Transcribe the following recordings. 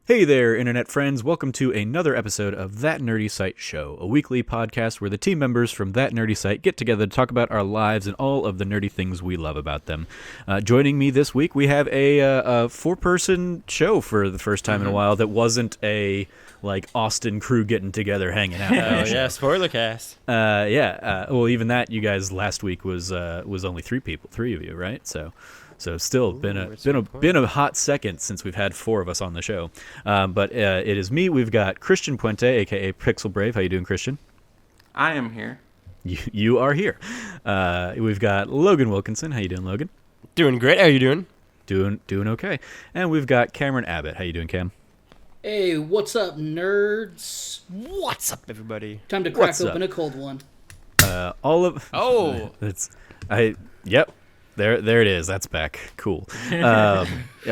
Hey there, Internet friends. Welcome to another episode of That Nerdy Site Show, a weekly podcast where the team members from That Nerdy Site get together to talk about our lives and all of the nerdy things we love about them. Joining me this week, we have a four-person show for the first time in a while that wasn't a Austin crew getting together hanging out. Oh yeah, spoiler cast. Well, even that, you guys last week was only three of you, right? So still been a hot second since we've had four of us on the show. But it is me. We've got Christian Puente, aka Pixel Brave. How you doing, Christian? I am here. You are here. We've got Logan Wilkinson. How you doing, Logan? Doing great. How are you doing? Doing okay. And we've got Cameron Abbott. How you doing, Cam? Hey, what's up, nerds? What's up, everybody? Time to crack open a cold one. Yep. There it is. That's back. Cool.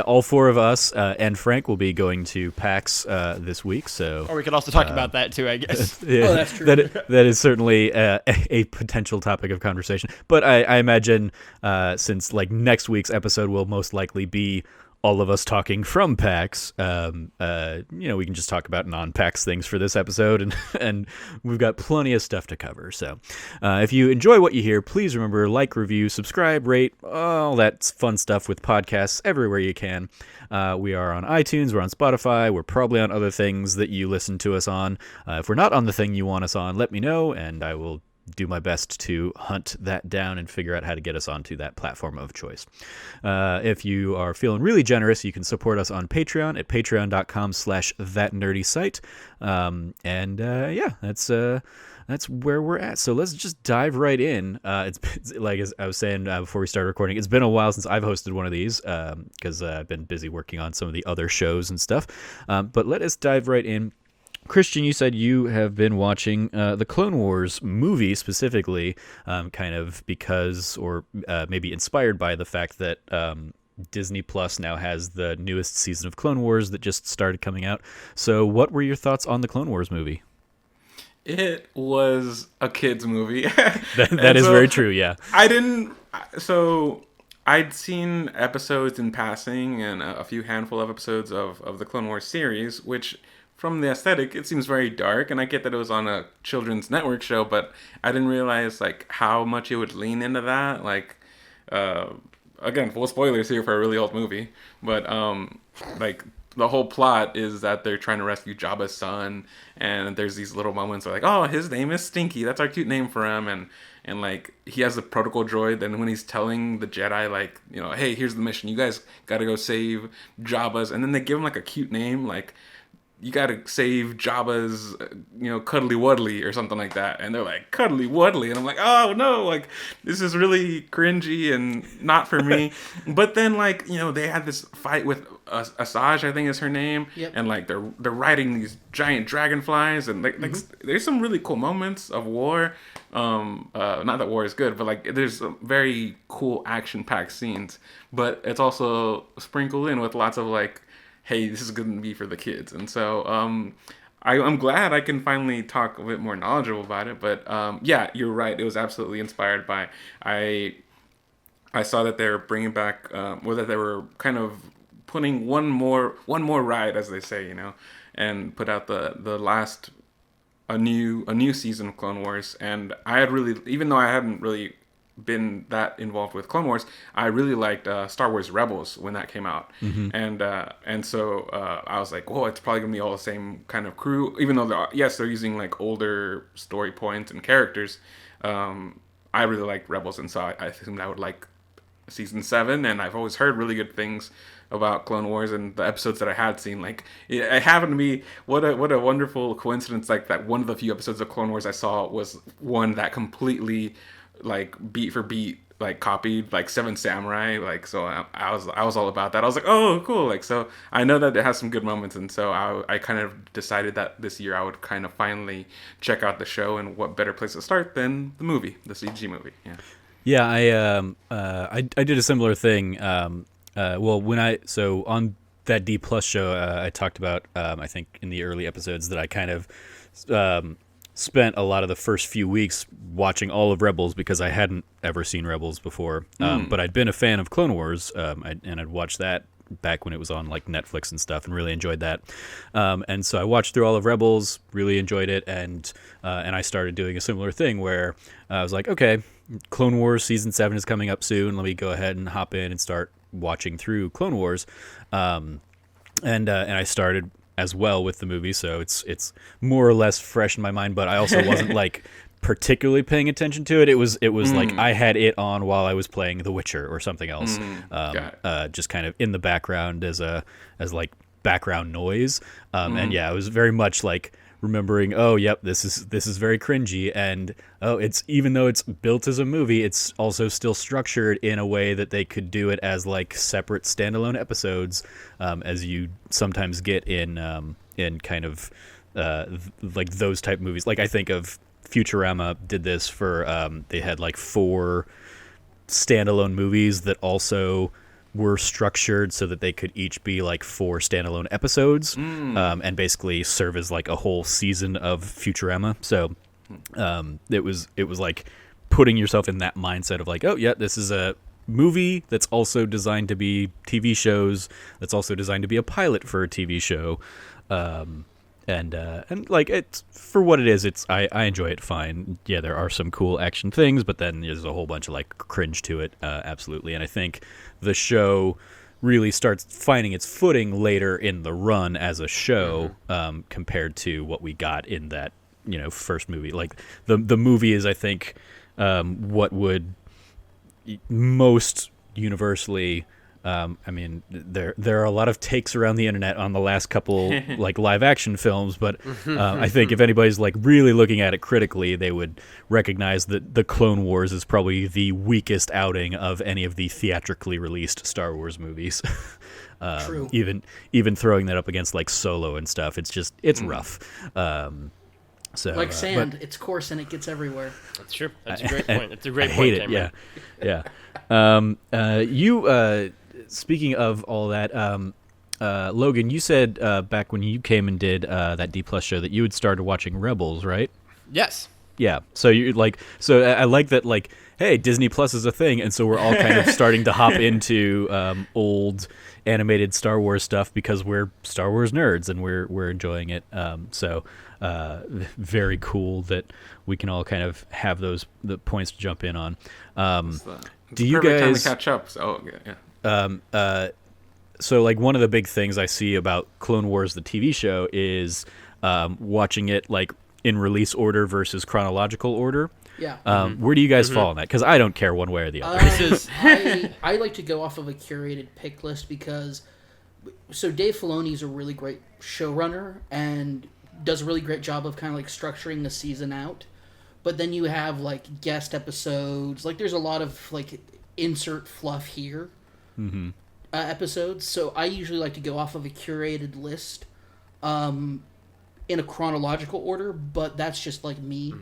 All four of us and Frank will be going to PAX this week. So, or we could also talk about that too, I guess. Yeah, oh, that's true. That is certainly a potential topic of conversation. But I imagine since next week's episode will most likely be all of us talking from PAX, we can just talk about non-PAX things for this episode, and we've got plenty of stuff to cover. So if you enjoy what you hear, please remember, review, subscribe, rate, all that fun stuff with podcasts everywhere you can. We are on iTunes, we're on Spotify, we're probably on other things that you listen to us on. If we're not on the thing you want us on, let me know, and I will do my best to hunt that down and figure out how to get us onto that platform of choice. If you are feeling really generous, you can support us on Patreon at patreon.com/thatnerdysite. That's where we're at. So let's just dive right in. It's like as I was saying before we started recording, it's been a while since I've hosted one of these because I've been busy working on some of the other shows and stuff. But let us dive right in. Christian, you said you have been watching the Clone Wars movie specifically, kind of because, or maybe inspired by the fact that Disney Plus now has the newest season of Clone Wars that just started coming out. So what were your thoughts on the Clone Wars movie? It was a kid's movie. that is very true, yeah. I'd seen episodes in passing and a few handful of episodes of the Clone Wars series, which from the aesthetic, it seems very dark, and I get that it was on a children's network show, but I didn't realize how much it would lean into that. Again, full spoilers here for a really old movie, but the whole plot is that they're trying to rescue Jabba's son, and there's these little moments where oh, his name is Stinky, that's our cute name for him, and he has the protocol droid, and when he's telling the Jedi hey, here's the mission, you guys gotta go save Jabba's, and then they give him a cute name you gotta save Jabba's, Cuddly Wuddly or something like that. And they're like, Cuddly Wuddly. And I'm like, oh no, this is really cringy and not for me. But then they had this fight with Asajj, I think is her name. Yep. And they're riding these giant dragonflies. And there's some really cool moments of war. Not that war is good, but there's some very cool action-packed scenes. But it's also sprinkled in with lots of hey, this is going to be for the kids. And so I'm glad I can finally talk a bit more knowledgeable about it. But yeah, you're right. It was absolutely inspired by... I saw that they're bringing back... or that they were kind of putting one more ride, as they say, and put out the last... a new season of Clone Wars. And I had really... Even though I hadn't really been that involved with Clone Wars, I really liked Star Wars Rebels when that came out. Mm-hmm. And so I was like, whoa, it's probably gonna be all the same kind of crew, even though they're using older story points and characters. I really liked Rebels, and so I assumed I would like season 7, and I've always heard really good things about Clone Wars, and the episodes that I had seen, it happened to be what a wonderful coincidence, that one of the few episodes of Clone Wars I saw was one that completely beat for beat copied Seven Samurai, so I was all about that. I was like, oh cool, so I know that it has some good moments, and so I kind of decided that this year I would kind of finally check out the show, and what better place to start than the CG movie. Yeah, I did a similar thing. On that D Plus show, I talked about I think in the early episodes that I kind of spent a lot of the first few weeks watching all of Rebels because I hadn't ever seen Rebels before, but I'd been a fan of Clone Wars, and I'd watched that back when it was on like Netflix and stuff, and really enjoyed that. And so I watched through all of Rebels, really enjoyed it, and I started doing a similar thing where I was like, okay, Clone Wars season 7 is coming up soon. Let me go ahead and hop in and start watching through Clone Wars. And I started as well with the movie, so it's more or less fresh in my mind. But I also wasn't like particularly paying attention to it. It was like I had it on while I was playing The Witcher or something else, just kind of in the background as like background noise. And yeah, I was very much like remembering, oh yep, this is very cringy, and oh, it's, even though it's built as a movie, it's also still structured in a way that they could do it as like separate standalone episodes, as you sometimes get in kind of like those type movies. Like I think of Futurama did this for they had like 4 standalone movies that also were structured so that they could each be like 4 standalone episodes, and basically serve as like a whole season of Futurama. So it was like putting yourself in that mindset of like, oh yeah, this is a movie that's also designed to be TV shows, that's also designed to be a pilot for a TV show. And like, it's for what it is. I enjoy it fine. Yeah, there are some cool action things, but then there's a whole bunch of like cringe to it, absolutely. And I think the show really starts finding its footing later in the run as a show, compared to what we got in that first movie. Like the movie is, I think, what would most universally. I mean, there are a lot of takes around the internet on the last couple like live action films, but I think if anybody's like really looking at it critically, they would recognize that the Clone Wars is probably the weakest outing of any of the theatrically released Star Wars movies. True. Even throwing that up against like Solo and stuff, it's rough. So like sand, it's coarse and it gets everywhere. That's true. That's a great point. That's a great I point, hate it. Cameron. Yeah. You speaking of all that, Logan, you said back when you came and did that D+ show that you had started watching Rebels, right? Yes. Yeah. So you're like, so I like that, like, hey, Disney Plus is a thing, and so we're all kind of starting to hop into old animated Star Wars stuff because we're Star Wars nerds and we're enjoying it. So very cool that we can all kind of have the points to jump in on. Do you guys time to catch up? So yeah. So like one of the big things I see about Clone Wars, the TV show, is watching it like in release order versus chronological order. Yeah. Where do you guys fall on that? Because I don't care one way or the other. I like to go off of a curated pick list because Dave Filoni's a really great showrunner and does a really great job of kind of like structuring the season out. But then you have like guest episodes. Like there's a lot of like insert fluff here episodes. So I usually like to go off of a curated list in a chronological order, but that's just like me.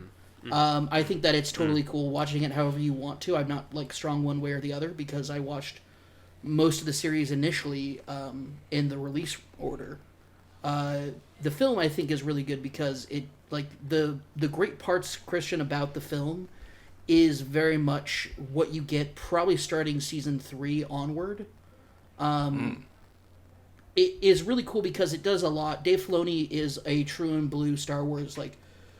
I think that it's totally cool watching it however you want to. I'm not like strong one way or the other because I watched most of the series initially in the release order. The film I think is really good because it like the great parts, Christian, about the film is very much what you get probably starting season 3 onward. It is really cool because it does a lot. Dave Filoni is a true and blue Star Wars like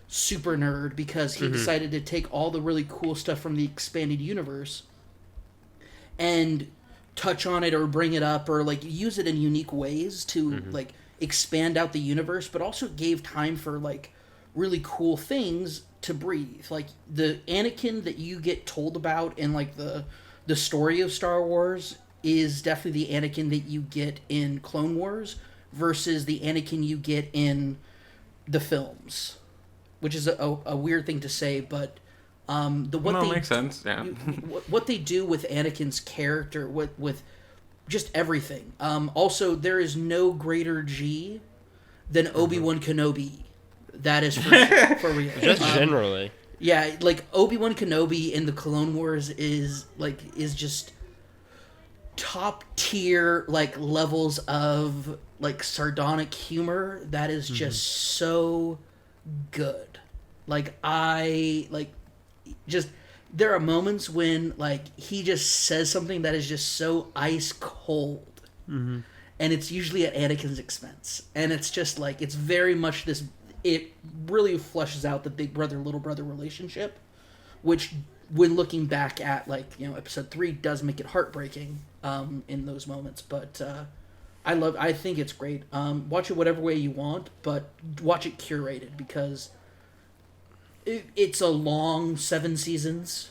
super nerd because he decided to take all the really cool stuff from the expanded universe and touch on it or bring it up or like use it in unique ways to like expand out the universe, but also gave time for like really cool things to breathe. Like the Anakin that you get told about in like the story of Star Wars is definitely the Anakin that you get in Clone Wars versus the Anakin you get in the films, which is a weird thing to say, but makes sense. Yeah. what they do with Anakin's character, with just everything. Also, there is no greater G than Obi-Wan Kenobi. That is for real. Just generally. Yeah, like Obi-Wan Kenobi in the Clone Wars is just top tier like levels of like sardonic humor that is just so good. Like there are moments when like he just says something that is just so ice cold and it's usually at Anakin's expense, and it's just like it's very much this. It really fleshes out the big brother little brother relationship, which, when looking back at episode 3, does make it heartbreaking in those moments. But I think it's great. Watch it whatever way you want, but watch it curated because it's a long 7 seasons.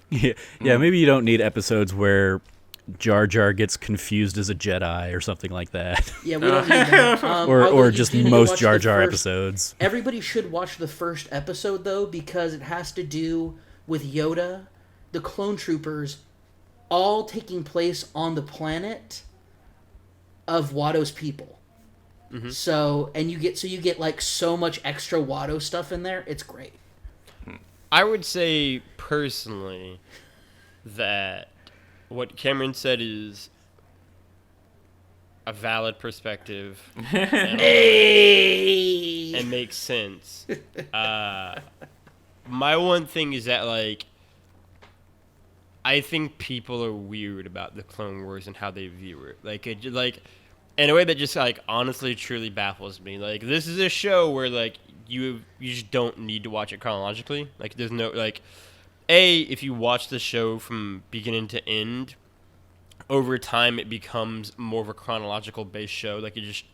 Yeah, maybe you don't need episodes where Jar Jar gets confused as a Jedi or something like that. Yeah, we don't need that. or just most Jar Jar episodes. Everybody should watch the first episode, though, because it has to do with Yoda, the clone troopers, all taking place on the planet of Watto's people. Mm-hmm. So you get like so much extra Watto stuff in there. It's great. I would say personally that what Cameron said is a valid perspective and makes sense. My one thing is that, like, I think people are weird about the Clone Wars and how they view it. Like, in a way that just, like, honestly, truly baffles me. Like, this is a show where, like, you just don't need to watch it chronologically. Like, there's no, like, if you watch the show from beginning to end, over time it becomes more of a chronological based show. Like, it just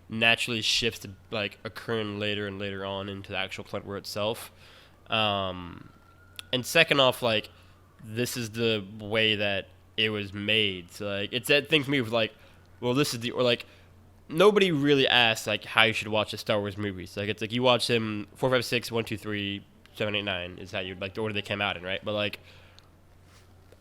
naturally shifts to, like, occurring later and later on into the actual Clone War itself. And second off, like, this is the way that it was made. So, like, it's that thing for me of, like, well, this is the, or, like, nobody really asks, like, how you should watch the Star Wars movies. Like, it's like you watch them 4, 5, 6, 1, 2, 3, 7, 8, 9 is how you, like, the order they came out in, right? But, like,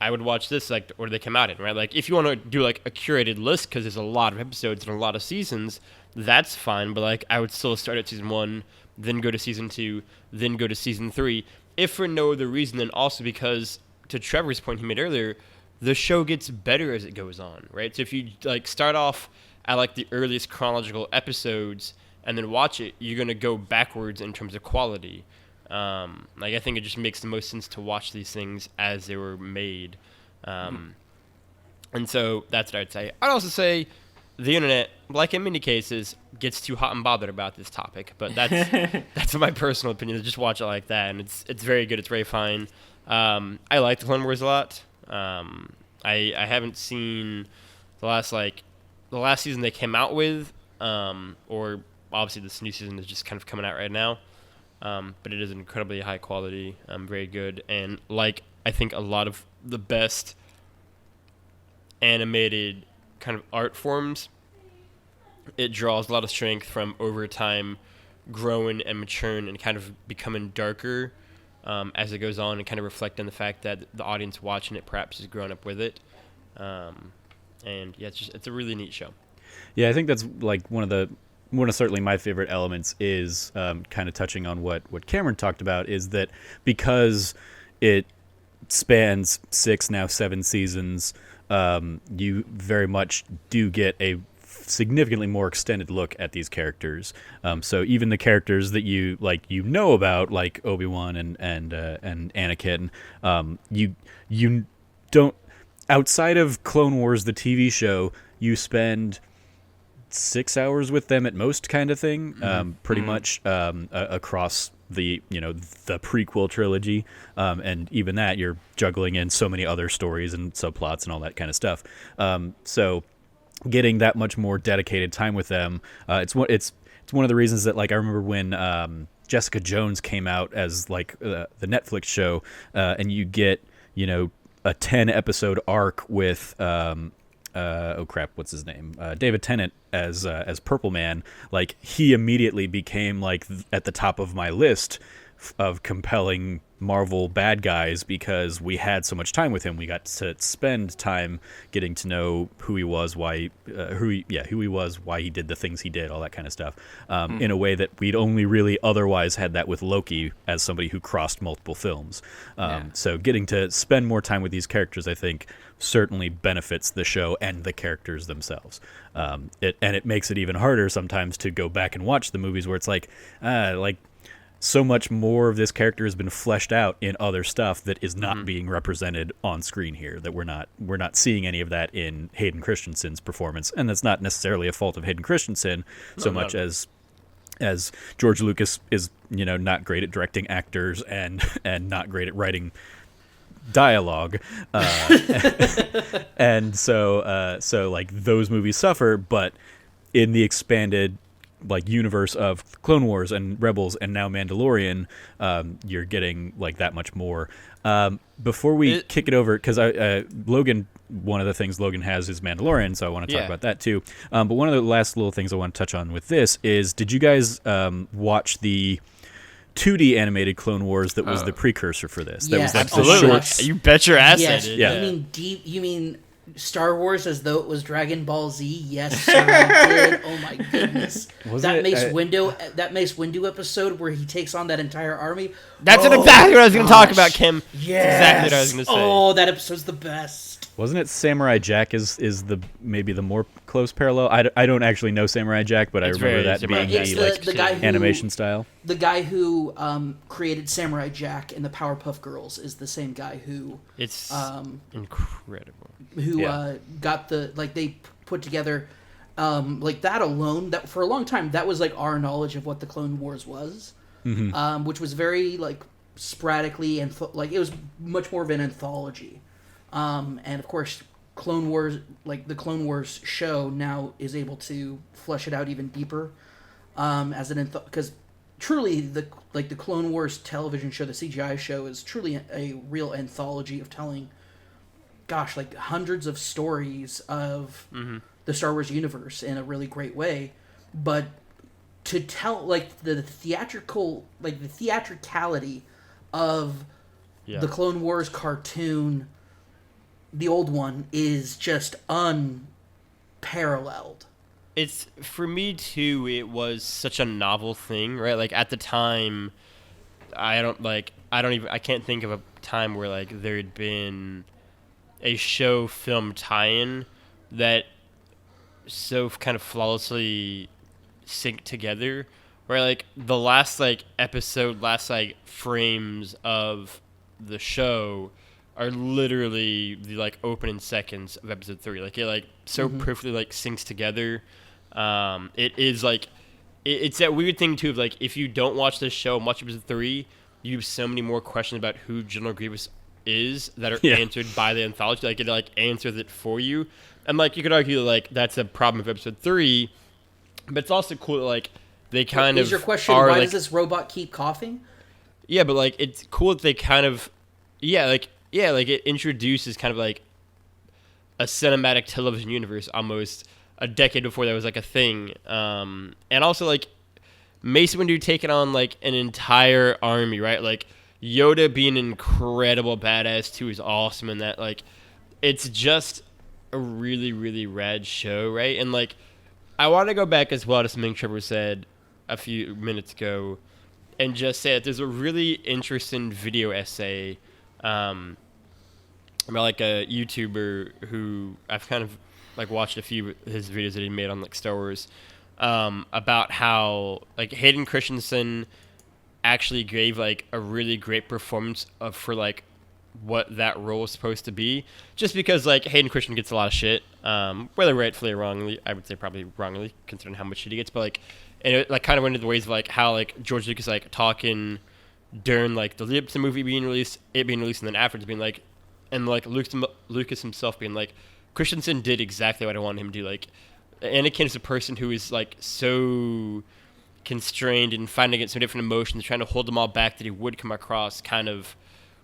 I would watch this, like, the order they came out in, right? Like, if you want to do, like, a curated list, because there's a lot of episodes and a lot of seasons, that's fine. But, like, I would still start at season 1, then go to season 2, then go to season 3, if for no other reason than also because, to Trevor's point he made earlier, the show gets better as it goes on, right? So if you, like, start off at, like, the earliest chronological episodes and then watch it, you're going to go backwards in terms of quality. Like, I think it just makes the most sense to watch these things as they were made. And so that's what I'd say. I'd also say the internet, like in many cases, gets too hot and bothered about this topic. But that's my personal opinion. Just watch it like that, and it's very good. It's very fine. I like the Clone Wars a lot. I haven't seen the last season they came out with, or obviously this new season is just kind of coming out right now. But it is incredibly high quality, very good, and like I think a lot of the best animated kind of art forms, it draws a lot of strength from over time growing and maturing and kind of becoming darker as it goes on, and kind of reflecting the fact that the audience watching it perhaps has grown up with it. And yeah, it's a really neat show. Yeah, I think that's like one of certainly my favorite elements is kind of touching on what Cameron talked about, is that because it spans 6, now 7 seasons, you very much do get a significantly more extended look at these characters. So even the characters that you know about, like Obi-Wan and Anakin, you don't, outside of Clone Wars, the TV show, you spend 6 hours with them at most, kind of thing, pretty much across the prequel trilogy, and even that you're juggling in so many other stories and subplots and all that kind of stuff. So getting that much more dedicated time with them, it's one of the reasons that, like, I remember when Jessica Jones came out as like the Netflix show, and you get a 10-episode arc with what's his name? David Tennant as Purple Man. Like, he immediately became like at the top of my list of compelling Marvel bad guys because we had so much time with him. We got to spend time getting to know who he was, why he did the things he did, all that kind of stuff, in a way that we'd only really otherwise had that with Loki as somebody who crossed multiple films. So getting to spend more time with these characters, I think, certainly benefits the show and the characters themselves. It makes it even harder sometimes to go back and watch the movies where it's like so much more of this character has been fleshed out in other stuff that is not being represented on screen here, that we're not seeing any of that in Hayden Christensen's performance. And that's not necessarily a fault of Hayden Christensen so much as George Lucas is, not great at directing actors and not great at writing dialogue, and so like those movies suffer, but in the expanded like universe of Clone Wars and Rebels and now Mandalorian, you're getting like that much more. Before we kick it over, because Logan, one of the things Logan has is Mandalorian, so I want to talk about that too. But one of the last little things I want to touch on with this is, did you guys watch the 2D animated Clone Wars that was the precursor for this? That was like absolutely. the short. You bet your ass Yes. I did. Yeah. You mean Star Wars as though it was Dragon Ball Z? Yes, sir, I did. Oh my goodness. That Mace Windu episode where he takes on that entire army. That's exactly what I was going to talk about, Kim. Yes. Exactly what I was going to say. Oh, that episode's the best. Wasn't it Samurai Jack is the maybe the more close parallel? I don't actually know Samurai Jack, but I remember that being the guy who, animation style. The guy who created Samurai Jack and the Powerpuff Girls is the same guy who it's incredible. Who got they put together like that alone. That for a long time that was like our knowledge of what the Clone Wars was, which was very like sporadically and like it was much more of an anthology. And of course, Clone Wars, like the Clone Wars show, now is able to flesh it out even deeper, as an because truly the Clone Wars television show, the CGI show, is truly a real anthology of telling, gosh, like hundreds of stories of the Star Wars universe in a really great way, but to tell like the theatricality of the Clone Wars cartoon. The old one is just unparalleled. It's for me too. It was such a novel thing, right? Like at the time, I can't think of a time where like there had been a show film tie-in that so kind of flawlessly synced together. Where like the last like episode, last like frames of the show are literally the like opening seconds of episode 3. Like it like so perfectly like syncs together. It is like it's that weird thing too of like if you don't watch this show and watch episode 3, you have so many more questions about who General Grievous is that are answered by the anthology. Like it like answers it for you, and like you could argue that, like that's a problem of episode 3, but it's also cool that like they kind of is your question are, why like, does this robot keep coughing? Yeah, but like it's cool that they kind of like it introduces kind of like a cinematic television universe almost a decade before that was like a thing. And also like Mace Windu taking on like an entire army, right? Like Yoda being an incredible badass too is awesome, and that like it's just a really, really rad show, right? And like I want to go back as well to something Trevor said a few minutes ago and just say that there's a really interesting video essay about like a YouTuber who I've kind of like watched a few of his videos that he made on like Star Wars, about how like Hayden Christensen actually gave like a really great performance for like what that role is supposed to be, just because like Hayden Christensen gets a lot of shit, whether rightfully or wrongly. I would say probably wrongly considering how much shit he gets, but like, and it like kind of went into the ways of like how like George Lucas like talking during like the lead up to the movie being released, and then afterwards being like, and like Lucas himself being like, Christensen did exactly what I wanted him to do. Like Anakin is a person who is like so constrained and fighting against some different emotions, trying to hold them all back, that he would come across kind of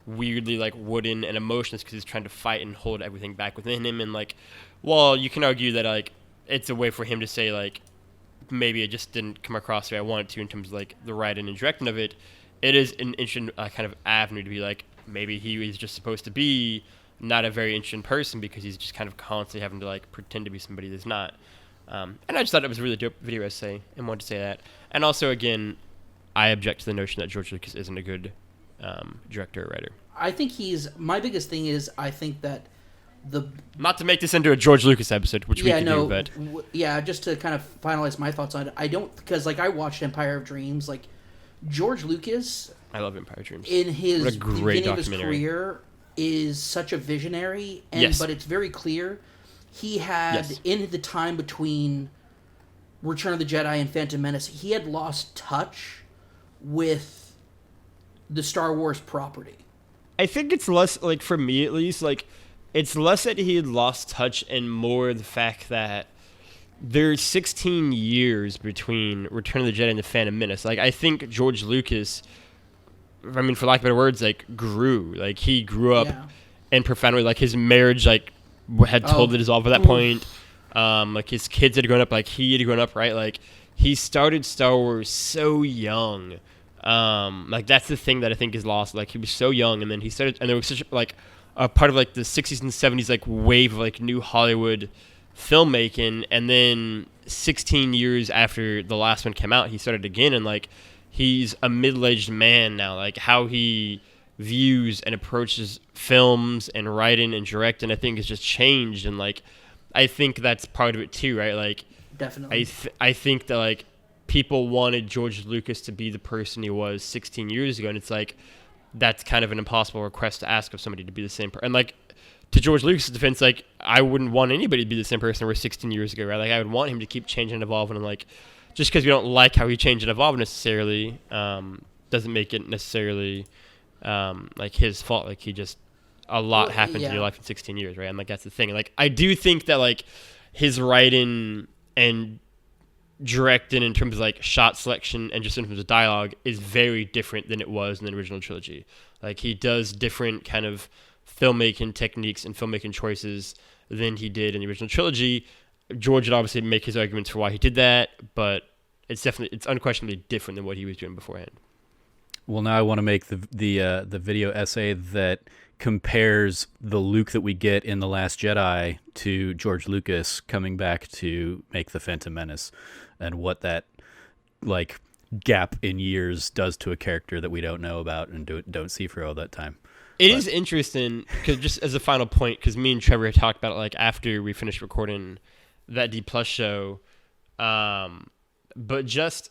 weirdly like wooden and emotionless because he's trying to fight and hold everything back within him. And like, well, you can argue that like it's a way for him to say like maybe it just didn't come across the way I wanted to in terms of like the writing and directing of it. It is an interesting kind of avenue to be like, maybe he is just supposed to be not a very interesting person because he's just kind of constantly having to like pretend to be somebody that's not. And I just thought it was a really dope video essay and wanted to say that. And also, again, I object to the notion that George Lucas isn't a good director or writer. I think my biggest thing is I think that not to make this into a George Lucas episode, which we can do, but just to kind of finalize my thoughts on it, I don't, because like I watched Empire of Dreams like George Lucas, I love Empire Dreams. in his What a great beginning of his documentary. career, is such a visionary, Yes. but it's very clear he had, Yes. in the time between Return of the Jedi and Phantom Menace, he had lost touch with the Star Wars property. I think it's less, like, for me at least, like, it's less that he had lost touch and more the fact that there's 16 years between Return of the Jedi and the Phantom Menace. Like, I think George Lucas, I mean, for lack of better words, like, grew. Like, he grew up and profoundly, like, his marriage, like, had totally dissolved at that point. Like, his kids had grown up, like, he had grown up, right? Like, he started Star Wars so young. Like, that's the thing that I think is lost. Like, he was so young, and then he started, and there was such, like, a part of, like, the 60s and 70s, like, wave of, like, new Hollywood filmmaking, and then 16 years after the last one came out, he started again, and, like, he's a middle-aged man now. Like, how he views and approaches films and writing and directing, I think, has just changed, and, like, I think that's part of it, too, right? Like, Definitely. I think that, like, people wanted George Lucas to be the person he was 16 years ago, and it's like, that's kind of an impossible request to ask of somebody to be the same person. And, like, to George Lucas' defense, like, I wouldn't want anybody to be the same person we were 16 years ago, right? Like, I would want him to keep changing and evolving, and, like, just because we don't like how he changed and evolved necessarily doesn't make it necessarily, like, his fault. Like, he just, a lot happened in your life in 16 years, right? And, like, that's the thing. And, like, I do think that, like, his writing and directing in terms of, like, shot selection and just in terms of dialogue is very different than it was in the original trilogy. Like, he does different kind of filmmaking techniques and filmmaking choices than he did in the original trilogy. George would obviously make his arguments for why he did that, but it's unquestionably different than what he was doing beforehand. Well, now I want to make the video essay that compares the Luke that we get in The Last Jedi to George Lucas coming back to make The Phantom Menace, and what that, like, gap in years does to a character that we don't know about and don't see for all that time. It is interesting, because just as a final point, because me and Trevor had talked about it, like, after we finished recording that D Plus show, but just,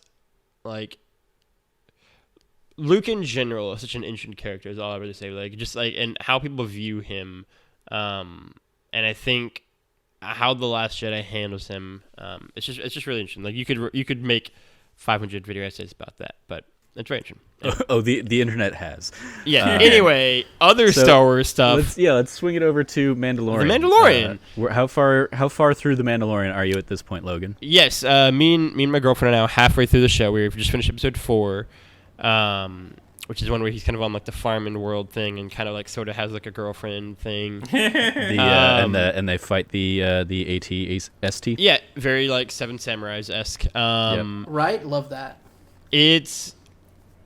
like, Luke in general is such an interesting character, is all I really say. Like, just, like, and how people view him, and I think how The Last Jedi handles him, it's just really interesting. Like, you could make 500 video essays about that, but it's very interesting. Anyway. The internet has. Yeah. Anyway, other Star Wars stuff. Let's swing it over to Mandalorian. The Mandalorian. How far through the Mandalorian are you at this point, Logan? Yes. Me and my girlfriend are now halfway through the show. We've just finished episode 4. Which is one where he's kind of on, like, the farming world thing, and kind of, like, sort of has, like, a girlfriend thing. And they fight the AT-ST. Yeah, very, like, Seven Samurais-esque. Right? Love that. It's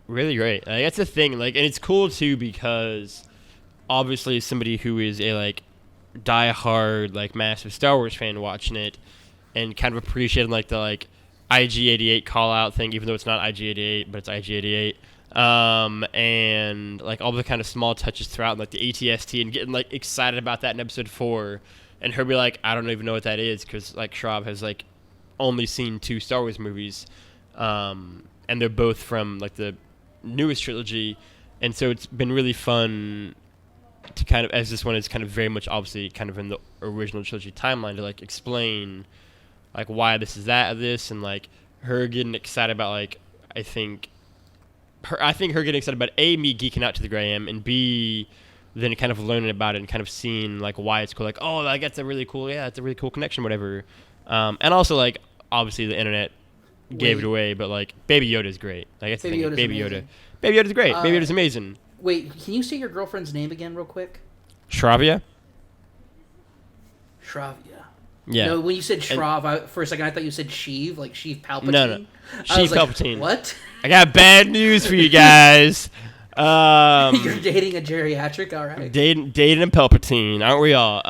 really great. Like, that's the thing. Like, and it's cool too, because obviously as somebody who is a, like, die-hard, like, massive Star Wars fan watching it, and kind of appreciating, like, the, like, IG-88 call-out thing, even though it's not IG-88, but it's IG-88. And, like, all the kind of small touches throughout, like, the AT-ST, and getting, like, excited about that in episode 4, and her be like, I don't even know what that is, because, like, Schraub has, like, only seen 2 Star Wars movies, and they're both from, like, the newest trilogy, and so it's been really fun to kind of, as this one is kind of very much obviously kind of in the original trilogy timeline, to, like, explain, like, why this is that of this, and, like, her getting excited about, like, I think her getting excited about A, me geeking out to the degree I am, and B, then kind of learning about it and kind of seeing, like, why it's cool, like, oh, like, that's a really cool connection, whatever. And also, like, obviously the internet gave it away, but, like, Baby Yoda is great. Like, that's the thing. Baby Yoda. Baby Yoda's great. Baby Yoda's amazing. Wait, can you say your girlfriend's name again real quick? Shravia? Shravia. Yeah. No, when you said Shrav, for a second I thought you said Sheev, like Sheev Palpatine. No. Sheev Palpatine. Like, what? I got bad news for you guys. You're dating a geriatric? All right. Dating a Palpatine, aren't we all?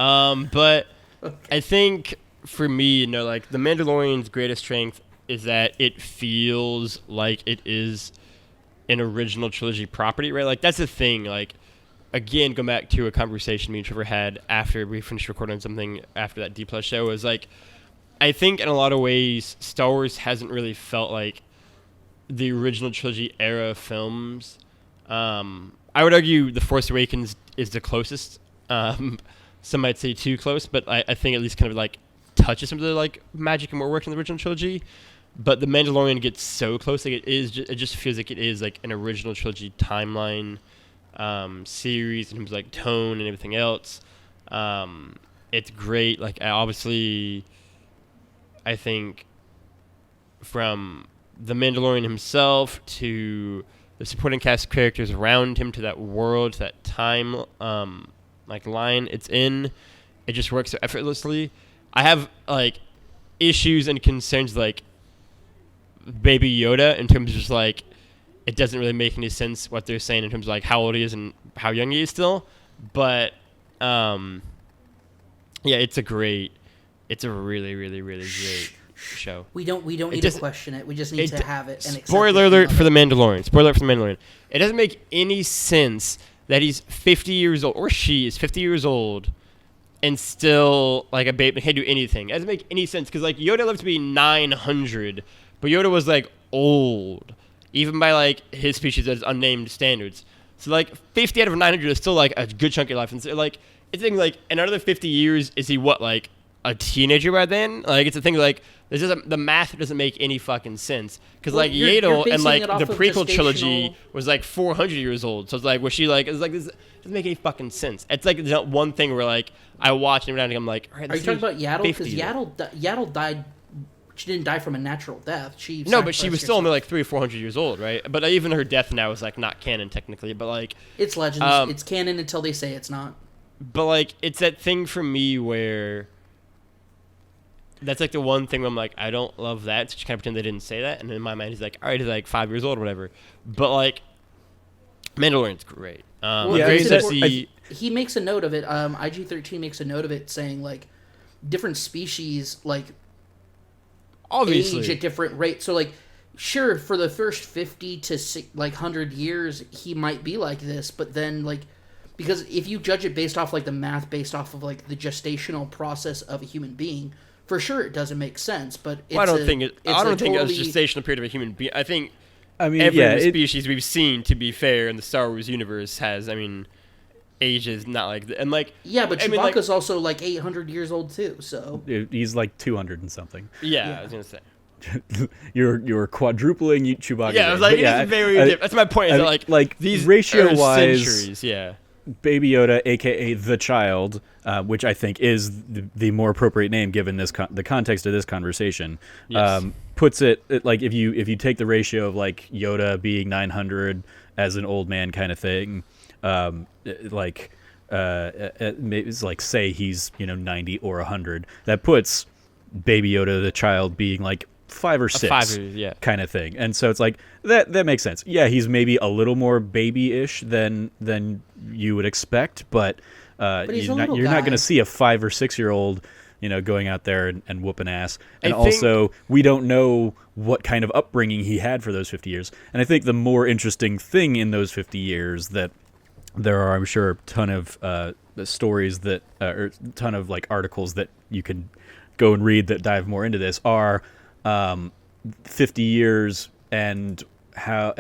But okay. I think, for me, like, The Mandalorian's greatest strength is that it feels like it is an original trilogy property, right? Like, that's the thing. Like, again, go back to a conversation me and Trevor had after we finished recording something after that D Plus show, was, like, I think in a lot of ways Star Wars hasn't really felt like the original trilogy era films. I would argue The Force Awakens is the closest. Some might say too close, but I think at least kind of like touches some of the like magic and more work in the original trilogy. But The Mandalorian gets so close, like it just feels like it is like an original trilogy timeline series in terms of like tone and everything else. It's great. Like obviously, I think from the Mandalorian himself to the supporting cast characters around him to that world, to that time like line it's in, it just works so effortlessly. I have like issues and concerns like Baby Yoda in terms of just like it doesn't really make any sense what they're saying in terms of like how old he is and how young he is still. But yeah, it's a really, really, really great show. We don't need to question it. We just need to have it. And spoiler alert for The Mandalorian. Spoiler alert for The Mandalorian. It doesn't make any sense that he's 50 years old, or she is 50 years old, and still like a baby, can't do anything. It doesn't make any sense because like Yoda lived to be 900, but Yoda was like old, even by like his species as unnamed standards. So like 50 out of 900 is still like a good chunk of your life, and so like it's thinking like in another 50 years is he what, like a teenager by then? Like it's a thing like this doesn't, the math doesn't make any fucking sense because like Yaddle and like the prequel trilogy was like 400 years old, so it's like was she like it's like this doesn't make any fucking sense. It's like there's not one thing where like I watch and I'm like, all right, are you talking about Yaddle? Because Yaddle died. She didn't die from a natural death. No, but she was still only like 300 or 400 years old, right? But even her death now is like not canon technically, but like it's legends. It's canon until they say it's not. But like it's that thing for me where that's like the one thing where I'm like, I don't love that. So just kind of pretend they didn't say that. And in my mind, he's like, all right, he's like 5 years old or whatever. But like, Mandalorian's great. Great to see. He makes a note of it. IG-13 makes a note of it saying like different species like obviously age at different rates. So like, sure, for the first 50 to 100 years, he might be like this. But then like, because if you judge it based off like the math, based off of like the gestational process of a human being, for sure, it doesn't make sense, but it's I don't think a gestational period of a human being. I mean, every species we've seen, to be fair, in the Star Wars universe has, age is not like that. And like, yeah, but Chewbacca's also like 800 years old too. So he's like 200 and something. Yeah, I was gonna say. you're quadrupling Chewbacca. Yeah, I was like, it's very different. That's my point. Is like these ratio-wise, centuries, yeah. Baby Yoda, aka the child, which I think is the more appropriate name given this the context of this conversation, yes. Puts it like if you take the ratio of like Yoda being 900 as an old man kind of thing, it's like say he's 90 or 100, that puts Baby Yoda the child being like 5 or 6 kind of thing. And so it's like that makes sense. Yeah, he's maybe a little more baby-ish than you would expect, but you're not going to see a 5 or 6 year old going out there and whooping ass. And also we don't know what kind of upbringing he had for those 50 years. And I think the more interesting thing in those 50 years that there are, I'm sure, a ton of stories that or a ton of like articles that you can go and read that dive more into this are 50 years and how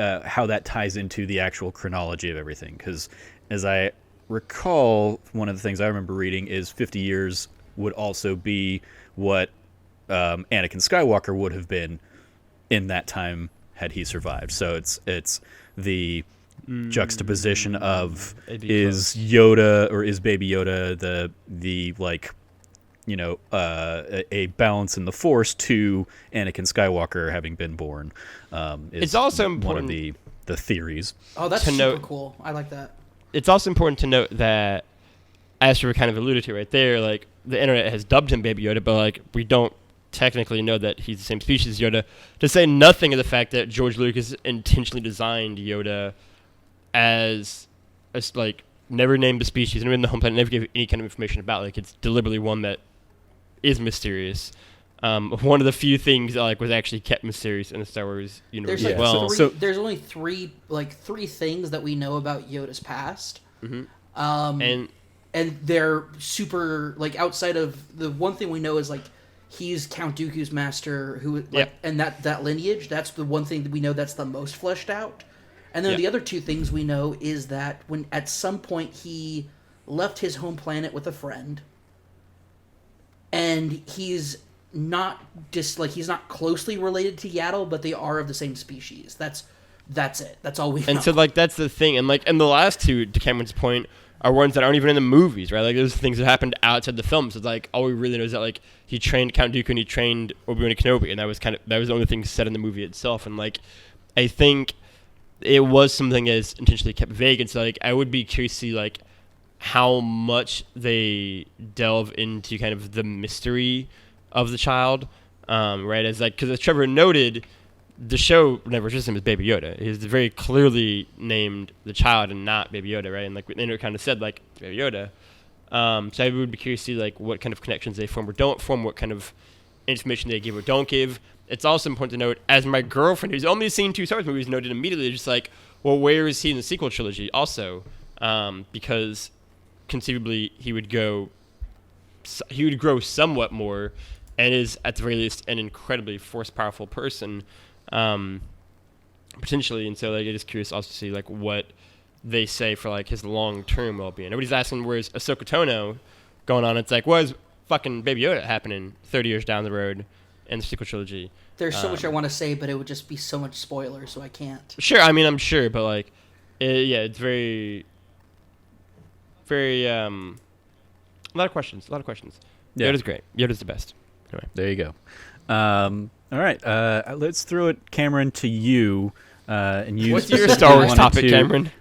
that ties into the actual chronology of everything. Because as I recall, one of the things I remember reading is 50 years would also be what Anakin Skywalker would have been in that time had he survived. So it's the juxtaposition of is Yoda or is Baby Yoda the like a balance in the Force to Anakin Skywalker having been born. It's also important. One of the theories. Oh, that's super cool. I like that. It's also important to note that, as you were kind of alluded to right there, like the internet has dubbed him Baby Yoda, but like we don't technically know that he's the same species as Yoda. To say nothing of the fact that George Lucas intentionally designed Yoda as like never named the species, never named the home planet, never gave any kind of information about. Like it's deliberately one that is mysterious. One of the few things that like was actually kept mysterious in the Star Wars universe as well. So there's only three things that we know about Yoda's past. Mm-hmm. And they're super like outside of the one thing we know is like he's Count Dooku's master, who and that lineage. That's the one thing that we know that's the most fleshed out. And then the other two things we know is that when at some point he left his home planet with a friend, and he's not he's not closely related to Yaddle, but they are of the same species. That's it. That's all we know. And so that's the thing. And and the last two, to Cameron's point, are ones that aren't even in the movies, right? Like those things that happened outside the films. So it's all we really know is that he trained Count Dooku and he trained Obi-Wan Kenobi, and that was the only thing said in the movie itself. And I think it was something that is intentionally kept vague. And so I would be curious to see how much they delve into kind of the mystery of the child, right? Because as Trevor noted, the show never addressed him as Baby Yoda. He's very clearly named the child and not Baby Yoda, right? And they kind of said Baby Yoda. So I would be curious to see what kind of connections they form or don't form, what kind of information they give or don't give. It's also important to note, as my girlfriend, who's only seen 2 Star Wars movies, noted immediately, just well, where is he in the sequel trilogy? Also, because conceivably he would grow somewhat more, and is at the very least an incredibly force powerful person. Potentially, and so I'm just curious also to see what they say for his long-term well-being. Nobody's asking where's Ahsoka Tano going on. It's where's fucking Baby Yoda happening 30 years down the road in the sequel trilogy. There's so much I want to say, but it would just be so much spoiler, so I can't. Sure, I mean I'm sure, but it's very, very a lot of questions. Yeah. Yoda's great. Yoda's the best. Anyway, there you go. All right, let's throw it, Cameron, to you. And you what's your Star Wars topic, Cameron?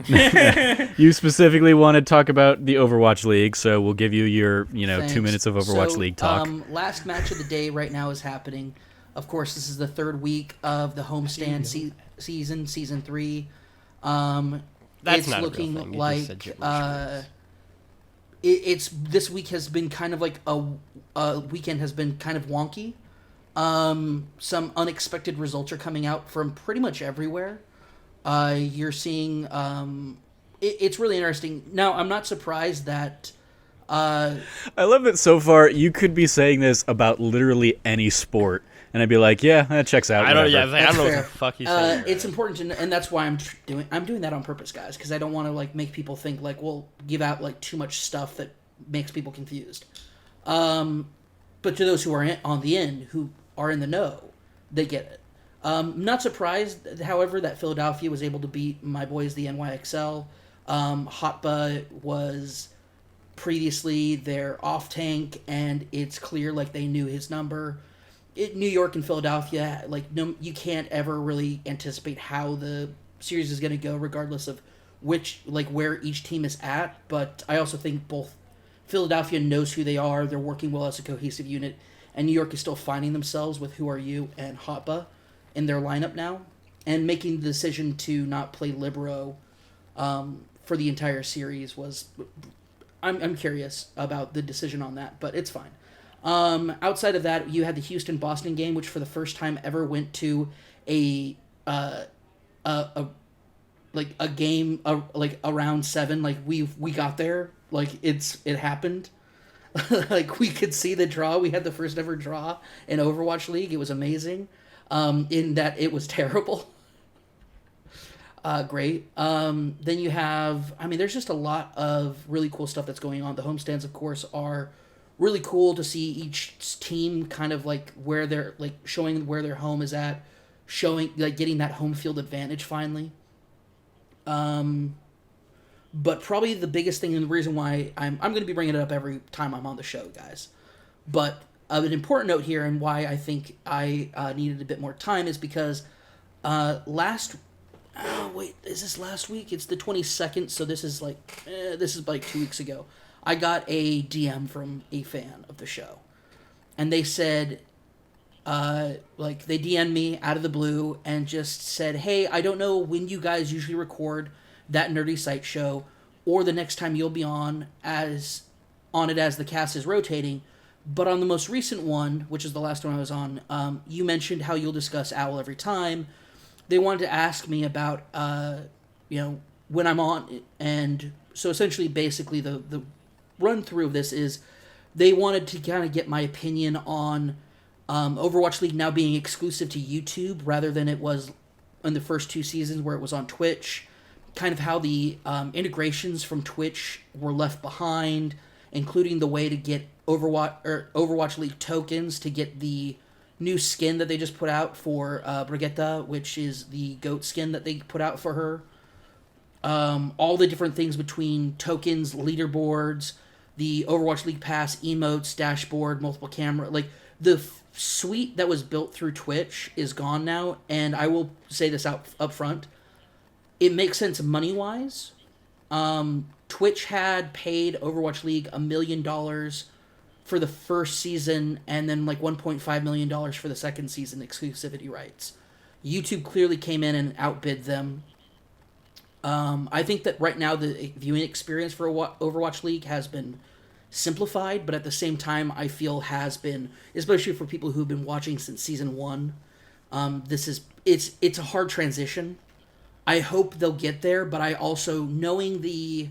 You specifically want to talk about the Overwatch League, so we'll give you your 2 minutes of Overwatch League talk. Last match of the day right now is happening. Of course, this is the 3rd week of the homestand season 3. That's it's not looking a real thing. like it's this week has been kind of a weekend has been kind of wonky. Some unexpected results are coming out from pretty much everywhere. You're seeing it's really interesting. Now, I'm not surprised that I love that so far you could be saying this about literally any sport, and I'd be like, yeah, that checks out. I don't know what the fuck he's saying. It's important to know, and that's why I'm doing that on purpose, guys, because I don't want to make people think we'll give out too much stuff that makes people confused. But to those who are on the end, who are in the know, they get it. Not surprised, however, that Philadelphia was able to beat my boys, the NYXL. Hotba was previously their off tank, and it's clear they knew his number. New York and Philadelphia, no, you can't ever really anticipate how the series is going to go, regardless of which where each team is at. But I also think both Philadelphia knows who they are. They're working well as a cohesive unit. And New York is still finding themselves with Who Are You and Hotba in their lineup now, and making the decision to not play Libero for the entire series was... I'm curious about the decision on that, but it's fine. Outside of that, you had the Houston-Boston game, which for the first time ever went to a game, a round 7. We got there. It happened. We could see the draw. We had the first ever draw in Overwatch League. It was amazing. In that it was terrible. Great. Then you have, there's just a lot of really cool stuff that's going on. The homestands, of course, are really cool to see each team kind of where they're showing where their home is at, showing getting that home field advantage finally. But probably the biggest thing and the reason why I'm going to be bringing it up every time I'm on the show, guys. But an important note here and why I think I needed a bit more time is because is this last week? It's the 22nd, so this is 2 weeks ago. I got a DM from a fan of the show, and they said, they DM'd me out of the blue and just said, hey, I don't know when you guys usually record that Nerdy Site show, or the next time you'll be on it as the cast is rotating, but on the most recent one, which is the last one I was on, you mentioned how you'll discuss Owl every time. They wanted to ask me about, when I'm on, and so essentially, basically, the run-through of this is they wanted to kind of get my opinion on Overwatch League now being exclusive to YouTube rather than it was in the first 2 seasons where it was on Twitch. Kind of how the integrations from Twitch were left behind, including the way to get Overwatch League tokens to get the new skin that they just put out for Brigitte, which is the goat skin that they put out for her. All the different things between tokens, leaderboards, the Overwatch League Pass, emotes, dashboard, multiple camera, like the suite that was built through Twitch is gone now, and I will say this up front. It makes sense money-wise. Twitch had paid Overwatch League $1 million for the first season, and then like $1.5 million for the second season exclusivity rights. YouTube clearly came in and outbid them. I think that right now the viewing experience for Overwatch League has been simplified, but at the same time I feel has been, especially for people who've been watching since season 1, it's a hard transition. I hope they'll get there, but I also, knowing the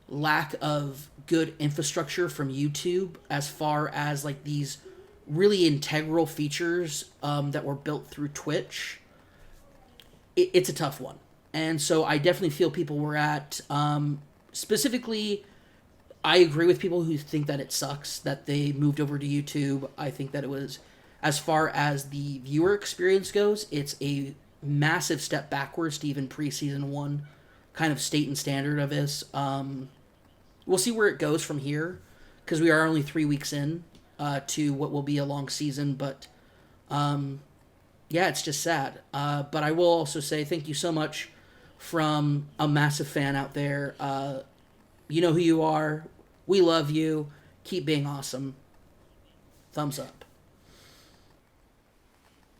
lack of good infrastructure from YouTube as far as like these really integral features that were built through Twitch, it's a tough one. And so I definitely feel people were at, specifically, I agree with people who think that it sucks that they moved over to YouTube. I think that it was, as far as the viewer experience goes, it's a massive step backwards to even pre-season 1 kind of state and standard of this. We'll see where it goes from here, because we are only 3 weeks in to what will be a long season, but yeah, it's just sad. But I will also say thank you so much from a massive fan out there. You know who you are. We love you. Keep being awesome. Thumbs up.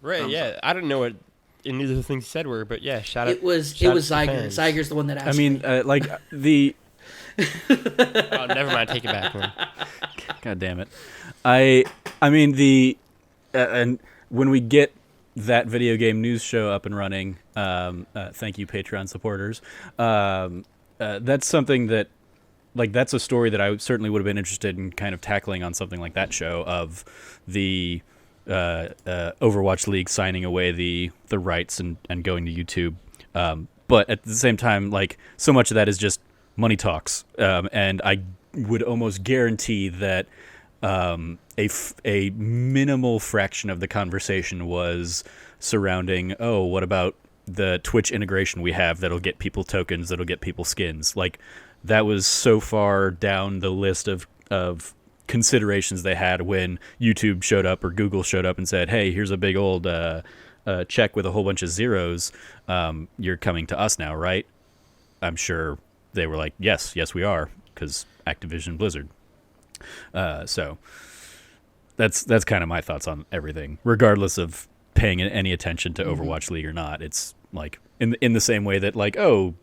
Right, Thumbs yeah. up. I don't know what any of the things you said were, but yeah, shout out. It was shout out to Zyger. fans. Zyger's the one that asked I mean, me. like the. Oh, never mind. Take it back, man. God damn it! I mean the, and when we get that video game news show up and running, thank you Patreon supporters. That's something that, like, that's a story that I certainly would have been interested in kind of tackling on something like that show, of the Overwatch League signing away the rights and going to YouTube. But at the same time, like, so much of that is just money talks, and I would almost guarantee that a minimal fraction of the conversation was surrounding, oh, what about the Twitch integration we have that'll get people tokens, that'll get people skins. Like, that was so far down the list of considerations they had when YouTube showed up or Google showed up and said, hey, here's a big old check with a whole bunch of zeros. You're coming to us now, right? I'm sure they were like, yes, we are, because Activision Blizzard. So that's kind of my thoughts on everything, regardless of paying any attention to Overwatch League or not. It's like in the same way that, like, oh,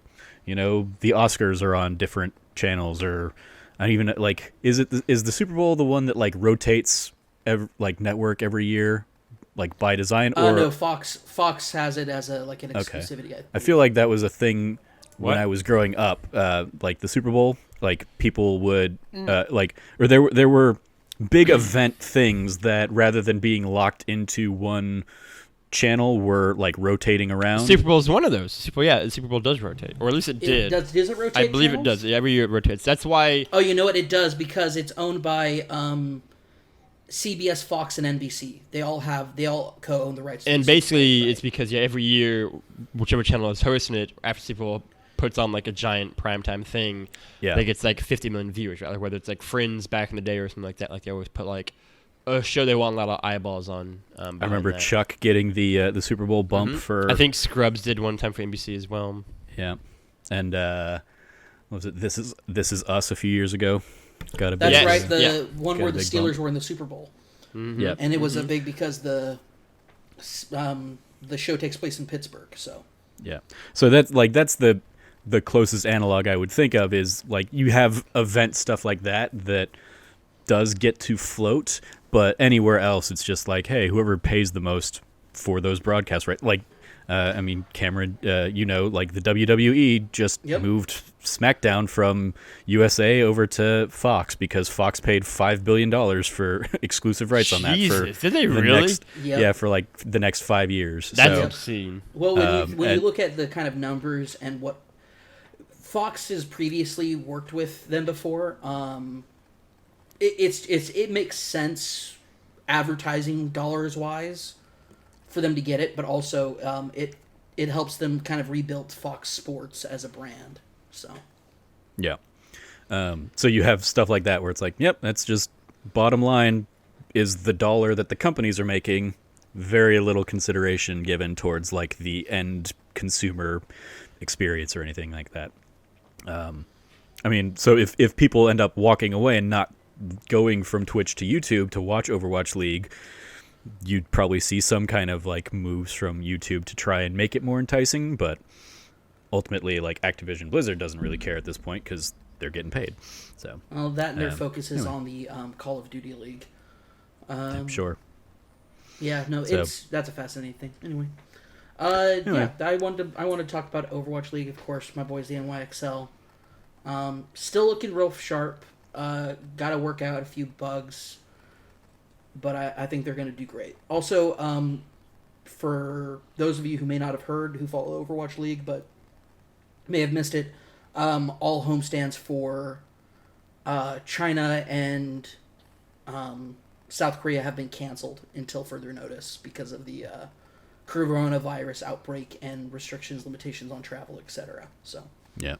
you know, the Oscars are on different channels, or I even, like, is the Super Bowl the one that, like, rotates network every year, like, by design? Or No, Fox has it as an exclusivity. Okay. I feel like that was a thing when I was growing up. Like the Super Bowl, like, people would or there were big event things that, rather than being locked into one channel, were like rotating around. Super Bowl is one of those. The Super Bowl does rotate, or at least it did. Does it rotate? I believe channels? it does. Every year it rotates. That's why. Oh, you know what? It does, because it's owned by CBS, Fox, and NBC. They all co-own the rights. And to the basically, Super Bowl, it's because every year, whichever channel is hosting it after Super Bowl puts on like a giant primetime thing. Yeah, that gets like 50 million viewers, rather, whether it's like Friends back in the day or something like that. Like, they always put like a show they want a lot of eyeballs on. I remember that. Chuck getting the Super Bowl bump for. I think Scrubs did one time for NBC as well. Yeah, and what was it? This is Us a few years ago. Got a big. That's Yes. right. The Yeah. one Got where a the big Steelers bump. were in the Super Bowl. Yeah, And it was a big, because the show takes place in Pittsburgh. So yeah. So that's the closest analog I would think of, is like, you have event stuff like that does get to float, but anywhere else it's just like, hey, whoever pays the most for those broadcasts, right? Like, I mean, Cameron, like the WWE just moved SmackDown from USA over to Fox because Fox paid $5 billion for exclusive rights on that. Jesus, did they really? Yeah, for like the next 5 years. That's so, obscene. Well, when you look at the kind of numbers and what Fox has previously worked with them before, it makes sense advertising dollars wise for them to get it, but also it helps them kind of rebuild Fox Sports as a brand. So yeah. So you have stuff like that where it's like, yep, that's just bottom line is the dollar that the companies are making, very little consideration given towards like the end consumer experience or anything like that. I mean, so if people end up walking away and not going from Twitch to YouTube to watch Overwatch League, you'd probably see some kind of like moves from YouTube to try and make it more enticing, but ultimately like Activision Blizzard doesn't really care at this point because they're getting paid. So well, that and their focus is on the Call of Duty League. I'm sure. Yeah, no, that's a fascinating thing. Anyway. Yeah, I want to talk about Overwatch League, of course. My boys, the NYXL. Still looking real sharp. Got to work out a few bugs, but I think they're going to do great. Also, for those of you who may not have heard, who follow Overwatch League, but may have missed it, all homestands for China and South Korea have been canceled until further notice because of the coronavirus outbreak and restrictions, limitations on travel, etc. So yeah,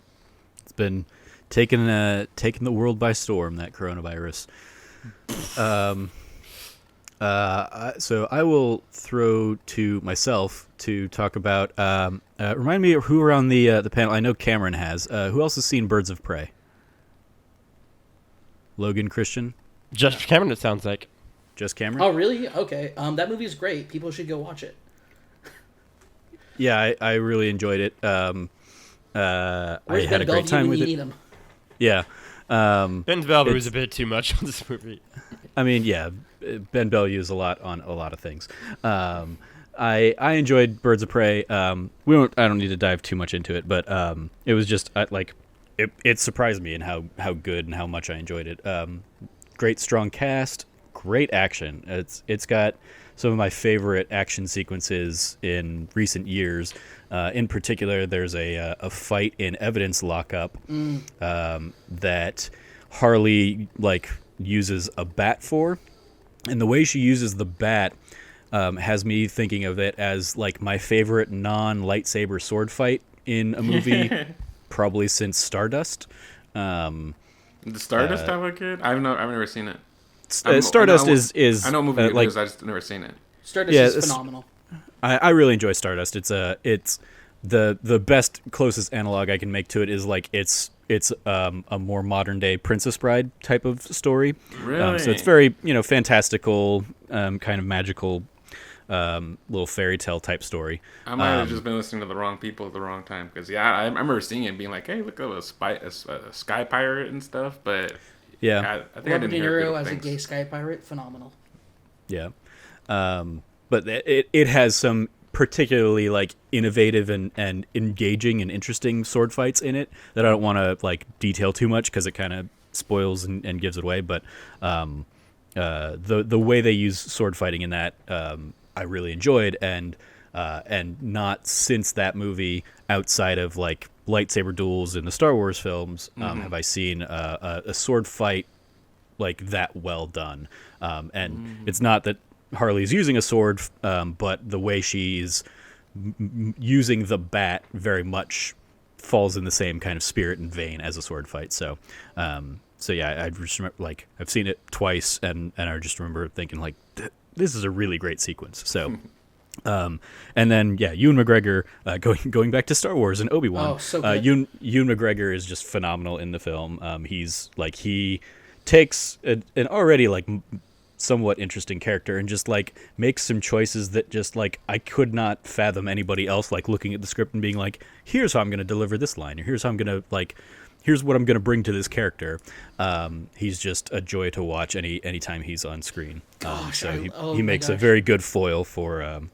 it's been taking the world by storm, that coronavirus. So I will throw to myself to talk about. Remind me who are on the panel. I know Cameron has. Who else has seen Birds of Prey? Logan, Christian, Just Cameron. It sounds like. Just Cameron. Oh really? Okay. That movie is great. People should go watch it. Yeah, I really enjoyed it. I had a great time with it. Yeah. Ben Velvet was a bit too much on this movie. I mean, yeah, Ben Bellew is a lot on a lot of things. I enjoyed Birds of Prey. I don't need to dive too much into it, but it was just it surprised me in how good and how much I enjoyed it. Great strong cast, great action. It's got some of my favorite action sequences in recent years. In particular, there's a fight in evidence lockup that Harley uses a bat for, and the way she uses the bat has me thinking of it as like my favorite non-lightsaber sword fight in a movie, probably since Stardust. The Stardust have a kid? I've never seen it. Stardust is I know a movie it is, I just never seen it. Stardust is phenomenal. I really enjoy Stardust. It's the best closest analog I can make to it is like it's a more modern day Princess Bride type of story. Really? So it's very fantastical, kind of magical, little fairy tale type story. I might have just been listening to the wrong people at the wrong time because I remember seeing it and being like, hey, look at a sky pirate and stuff, but yeah, I think Robert I didn't De hear Niro good as a things. gay sky pirate, phenomenal. Yeah. But it has some particularly innovative and engaging and interesting sword fights in it that I don't want to detail too much because it kind of spoils and gives it away. But the way they use sword fighting in that I really enjoyed, and not since that movie outside of lightsaber duels in the Star Wars films have I seen a sword fight that well done. And it's not that Harley's using a sword, but the way she's using the bat very much falls in the same kind of spirit and vein as a sword fight. So yeah, I just remember, I've seen it twice, and I just remember thinking this is a really great sequence. So, and then yeah, Ewan McGregor going back to Star Wars and Obi-Wan. Oh, so good. Ewan McGregor is just phenomenal in the film. He's he takes an already somewhat interesting character and just makes some choices that just I could not fathom anybody else looking at the script and being here's how I'm going to deliver this line, or here's how I'm going to here's what I'm going to bring to this character. He's just a joy to watch anytime he's on screen. So he makes a very good foil for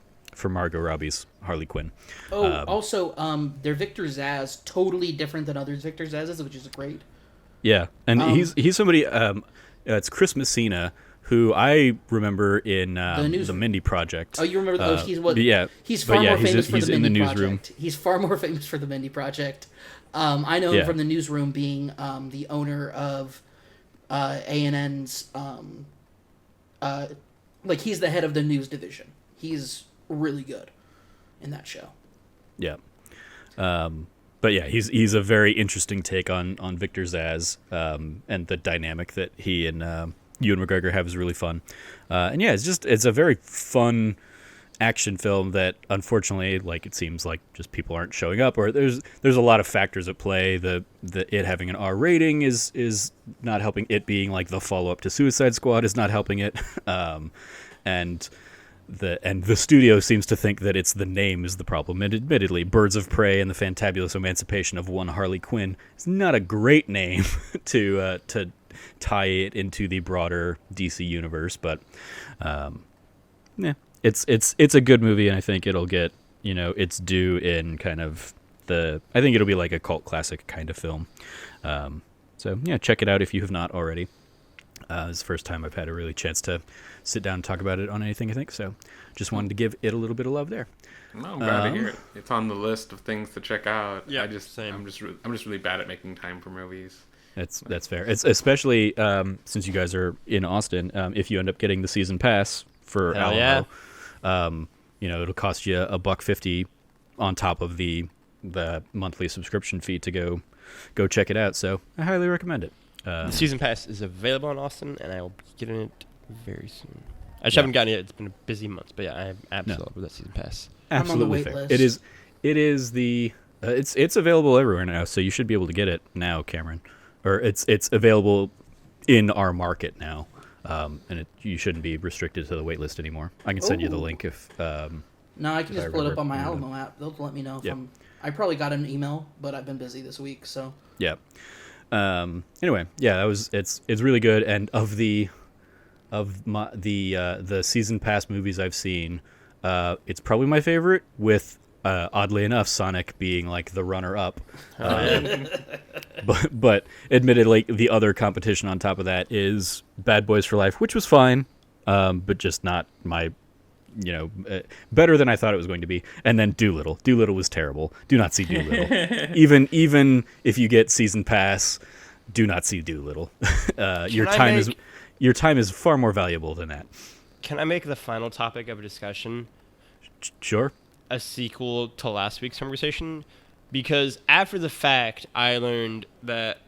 Margot Robbie's Harley Quinn. Also, their Victor Zsasz totally different than others Victor Zsasz's, which is great. Yeah, and he's somebody. It's Chris Messina, who I remember in the Mindy Project. Oh, you remember? He's what? Yeah, he's far more famous for the Mindy newsroom. Project. He's far more famous for the Mindy Project. I know him from the newsroom, being the owner of A&N's. Like, he's the head of the news division. He's really good in that show. Yeah. But yeah, he's a very interesting take on Victor Zsasz, and the dynamic that he and Ewan McGregor have is really fun. And yeah, it's a very fun action film that unfortunately, like, it seems like just people aren't showing up, or there's a lot of factors at play. The it having an R rating is not helping. It being like the follow up to Suicide Squad is not helping it. And the studio seems to think that it's the name is the problem. And admittedly, Birds of Prey and the Fantabulous Emancipation of One Harley Quinn is not a great name to tie it into the broader DC universe, but yeah, it's a good movie, and I think it'll get its due in kind of I think it'll be like a cult classic kind of film. So yeah, check it out if you have not already. It's the first time I've had a really chance to sit down and talk about it on anything, I think. So just wanted to give it a little bit of love there. No, I'm glad to hear it. It's on the list of things to check out. Yeah, I'm just really bad at making time for movies. That's fair. It's especially since you guys are in Austin. If you end up getting the season pass for Alamo, it'll cost you $1.50 on top of the monthly subscription fee to go check it out. So I highly recommend it. The season pass is available in Austin, and I will be getting it very soon. I just haven't gotten it yet. It's been a busy month, but yeah, I am absolutely with that season pass. Absolutely I'm on the wait fair. list. It is the it's available everywhere now, so you should be able to get it now, Cameron. Or it's available in our market now, and you shouldn't be restricted to the wait list anymore. I can send you the link if. No, I can just pull it up on my Alamo app. They'll let me know if I probably got an email, but I've been busy this week, so. Yeah. Anyway, yeah, it's really good, and of the season pass movies I've seen, it's probably my favorite, with oddly enough Sonic being like the runner up. But admittedly, the other competition on top of that is Bad Boys for Life, which was fine, but just not my better than I thought it was going to be. And then Doolittle was terrible. Do not see Doolittle. even if you get season pass, do not see Doolittle. Your time is far more valuable than that. Can I make the final topic of a discussion Sure. a sequel to last week's conversation? Because after the fact, I learned that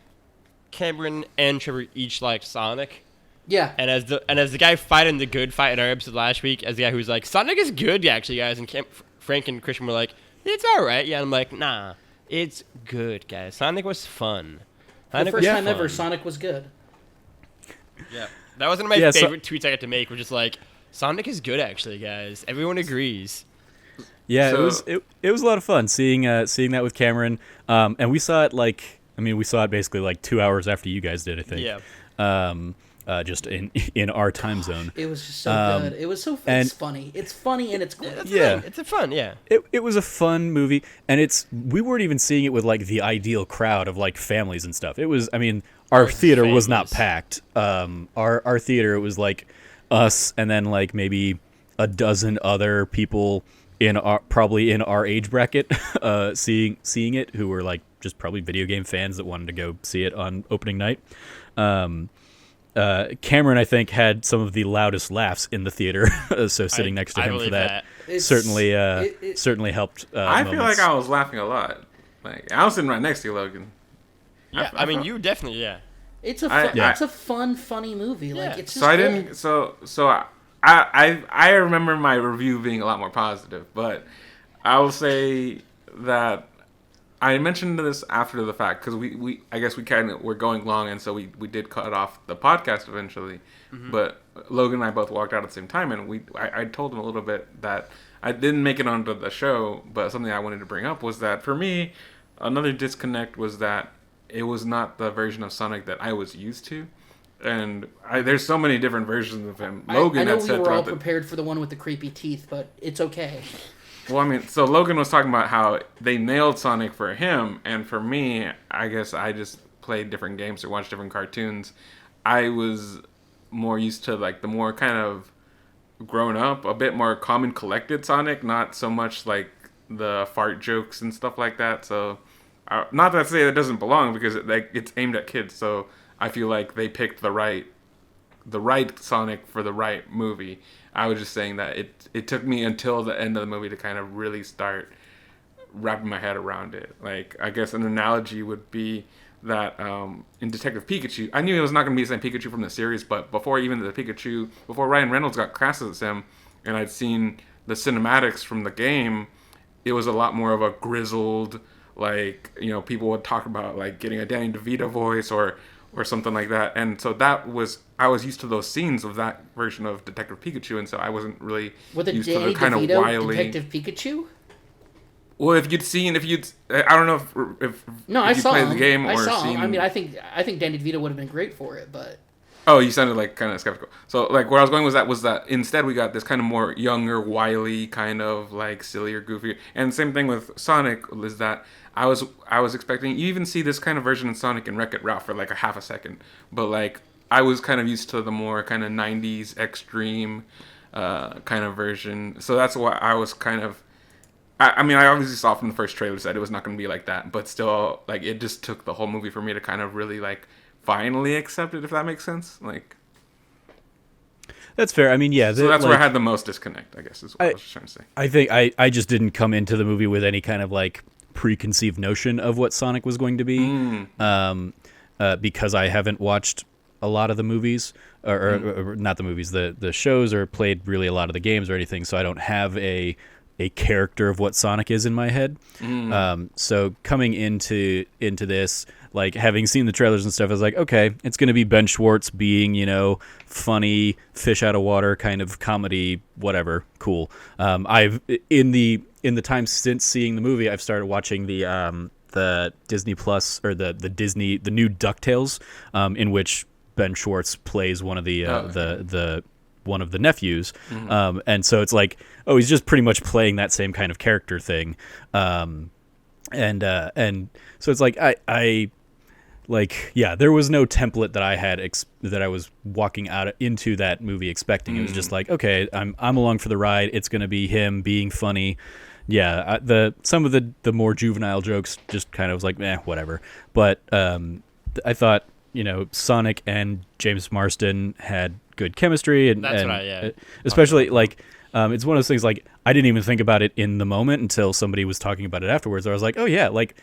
Cameron and Trevor each liked Sonic. Yeah. And as the guy fighting the good fight in our episode last week, as the guy who's like, Sonic is good, actually, guys. And Frank and Christian were like, it's all right. Yeah, and I'm like, nah, it's good, guys. Sonic was fun. The first time ever, Sonic was good. Yeah. That was one of my favorite tweets I got to make, which is like, Sonic is good, actually, guys. Everyone agrees. Yeah, it was a lot of fun seeing that with Cameron. And we saw it basically like 2 hours after you guys did, I think. Yeah. Just in our time zone. It was just so good. It was so it's funny. It's funny and it's good. It's a fun, yeah. It was a fun movie, and we weren't even seeing it with like the ideal crowd of like families and stuff. It was, our theater was not packed. Our theater, it was like us and then like maybe a dozen other people probably in our age bracket seeing it, who were like just probably video game fans that wanted to go see it on opening night. Cameron, I think, had some of the loudest laughs in the theater, so sitting next to him for that certainly helped. I feel like I was laughing a lot. Like, I was sitting right next to you, Logan. Yeah, you definitely, yeah. It's a fun, funny movie. Yeah. Like, it's just I remember my review being a lot more positive, but I will say that I mentioned this after the fact because I guess we kind of were going long, and so we did cut off the podcast eventually. Mm-hmm. But Logan and I both walked out at the same time, and I told him a little bit that I didn't make it onto the show, but something I wanted to bring up was that for me, another disconnect was that it was not the version of Sonic that I was used to. And there's so many different versions of him. Logan I know had said we were all prepared for the one with the creepy teeth, but it's okay. Well, I mean, so Logan was talking about how they nailed Sonic for him, and for me, I guess I just played different games or watched different cartoons. I was more used to like the more kind of grown up, a bit more calm and collected Sonic, not so much like the fart jokes and stuff like that. So, not that I say that doesn't belong because it's aimed at kids. So I feel like they picked the right Sonic for the right movie. I was just saying that it took me until the end of the movie to kind of really start wrapping my head around it. Like, I guess an analogy would be that in Detective Pikachu, I knew it was not going to be the same Pikachu from the series, but before Ryan Reynolds got cast as him, and I'd seen the cinematics from the game, it was a lot more of a grizzled, like, people would talk about like getting a Danny DeVito voice or something like that. And so I was used to those scenes of that version of Detective Pikachu, and so I wasn't really With a used Danny to the kind of DeVito wily Detective Pikachu? Well, if I don't know if No, if I you saw played him. the game or I saw seen. him. I mean, I think Danny DeVito would have been great for it, but Oh, you sounded like kind of skeptical. So like where I was going was that instead we got this kind of more younger, wily, kind of like sillier, goofy. And same thing with Sonic is that I was expecting you even see this kind of version of Sonic in Wreck-It Ralph for like a half a second, but like I was kind of used to the more kind of 90s extreme kind of version. So that's why I was kind of I mean, I obviously saw from the first trailer that it was not going to be like that, but still, like, it just took the whole movie for me to kind of really, like, finally accept it, if that makes sense. Like, That's fair. I mean, yeah. so that's where I had the most disconnect, I guess, is what I was trying to say. I think I just didn't come into the movie with any kind of, like, preconceived notion of what Sonic was going to be, because I haven't watched a lot of the movies, or not the movies, the shows, or played really a lot of the games or anything, so I don't have a character of what Sonic is in my head. So coming into this, like having seen the trailers and stuff, I was like, okay, it's going to be Ben Schwartz being, funny, fish out of water kind of comedy, whatever, cool. I've in the time since seeing the movie, I've started watching the Disney Plus or the new DuckTales, in which Ben Schwartz plays one of the one of the nephews, and so it's like, oh, he's just pretty much playing that same kind of character thing, and so it's like I like, yeah, there was no template that I had that I was walking out into that movie expecting. It was just like, okay, I'm along for the ride. It's gonna be him being funny. Yeah, some of the more juvenile jokes just kind of was like, whatever. But I thought, Sonic and James Marsden had good chemistry, and especially like it's one of those things, like I didn't even think about it in the moment until somebody was talking about it afterwards. I was like, oh yeah, like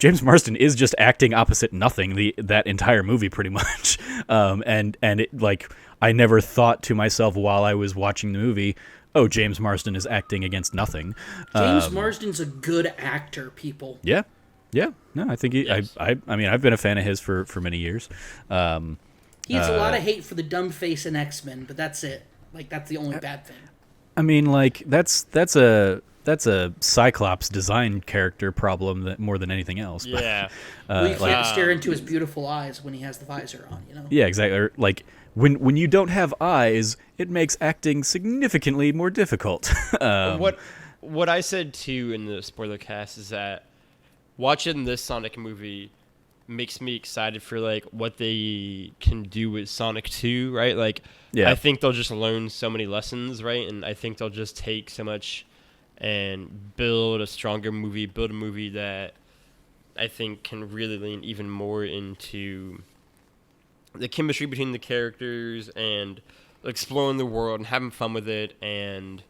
James Marsden is just acting opposite nothing that entire movie pretty much, and it, like, I never thought to myself while I was watching the movie, oh, James Marsden is acting against nothing. James Marsden's a good actor, people. Yeah. No, I think yes. I mean, I've been a fan of his for many years. He has a lot of hate for the dumb face in X-Men, but that's it. Like, that's the only bad thing. I mean, like, that's a Cyclops design character problem that more than anything else. Yeah. Well, you can't stare into his beautiful eyes when he has the visor on, Yeah, exactly. Or, like, when you don't have eyes, it makes acting significantly more difficult. What I said too in the spoiler cast is that watching this Sonic movie makes me excited for like what they can do with Sonic 2, right? Like, yeah. I think they'll just learn so many lessons, right? And I think they'll just take so much and build a stronger movie, build a movie that I think can really lean even more into the chemistry between the characters and exploring the world and having fun with it. And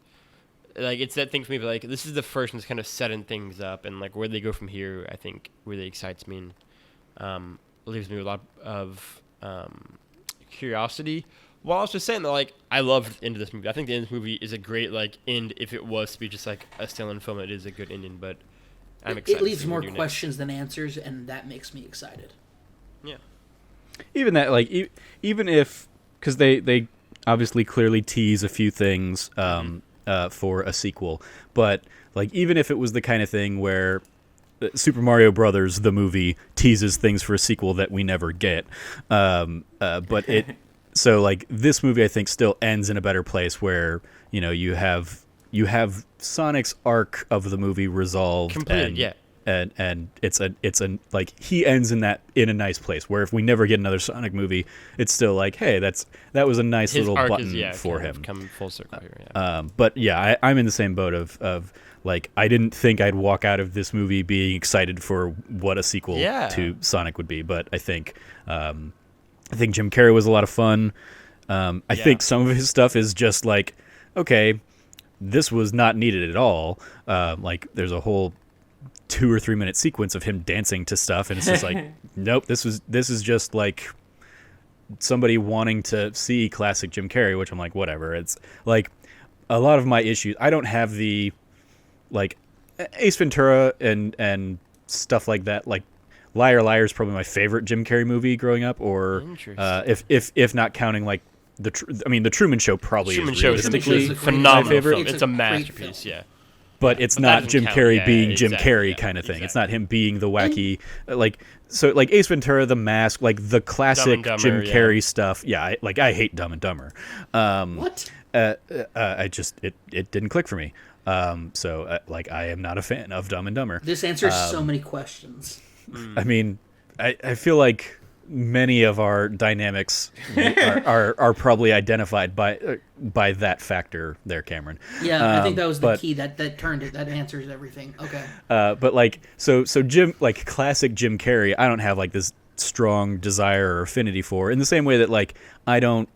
like, it's that thing for me, but like, this is the first one that's kind of setting things up, and like where they go from here, I think really excites me and leaves me with a lot of curiosity. While I was just saying that, like, I love the end of this movie. I think the end of this movie is a great, like, end. If it was to be just, like, a standalone film, it is a good ending, but I'm excited. It leaves more questions than answers, and that makes me excited. Yeah. Even that, like, even if, because they obviously clearly tease a few things for a sequel, but, like, even if it was the kind of thing where Super Mario Brothers, the movie, teases things for a sequel that we never get, but it... So, like, this movie, I think, still ends in a better place where, you have, you have Sonic's arc of the movie resolved Completely, and it's a like he ends in a nice place where if we never get another Sonic movie, it's still like, hey, that was a nice his little arc button is, for kind of him. come full circle here. But yeah, I'm in the same boat of like I didn't think I'd walk out of this movie being excited for what a sequel to Sonic would be, but I think Jim Carrey was a lot of fun. I think some of his stuff is just like, okay, this was not needed at all. Like there's a whole 2 or 3 minute sequence of him dancing to stuff, and it's just like, nope, this is just like somebody wanting to see classic Jim Carrey, which I'm like, whatever. It's like a lot of my issues. I don't have the like Ace Ventura and stuff like that. Like Liar Liar is probably my favorite Jim Carrey movie growing up, or if not counting like the Truman Show probably Truman is Show is realistically a phenomenal favorite. film. It's a masterpiece, yeah. But it's But not that Jim doesn't count. Carrey being Jim exactly, Carrey kind of thing. exactly. It's not him being the wacky, like Ace Ventura, The Mask, like the classic Dumber, Jim Carrey stuff. Yeah, I hate Dumb and Dumber. What? I just it didn't click for me. So like I am not a fan of Dumb and Dumber. This answers so many questions. I mean, I feel like many of our dynamics are probably identified by that factor there, Cameron. Yeah, I think that was the key that turned it. That answers everything. Okay. But like so Jim, like classic Jim Carrey, I don't have like this strong desire or affinity for, in the same way that like I don't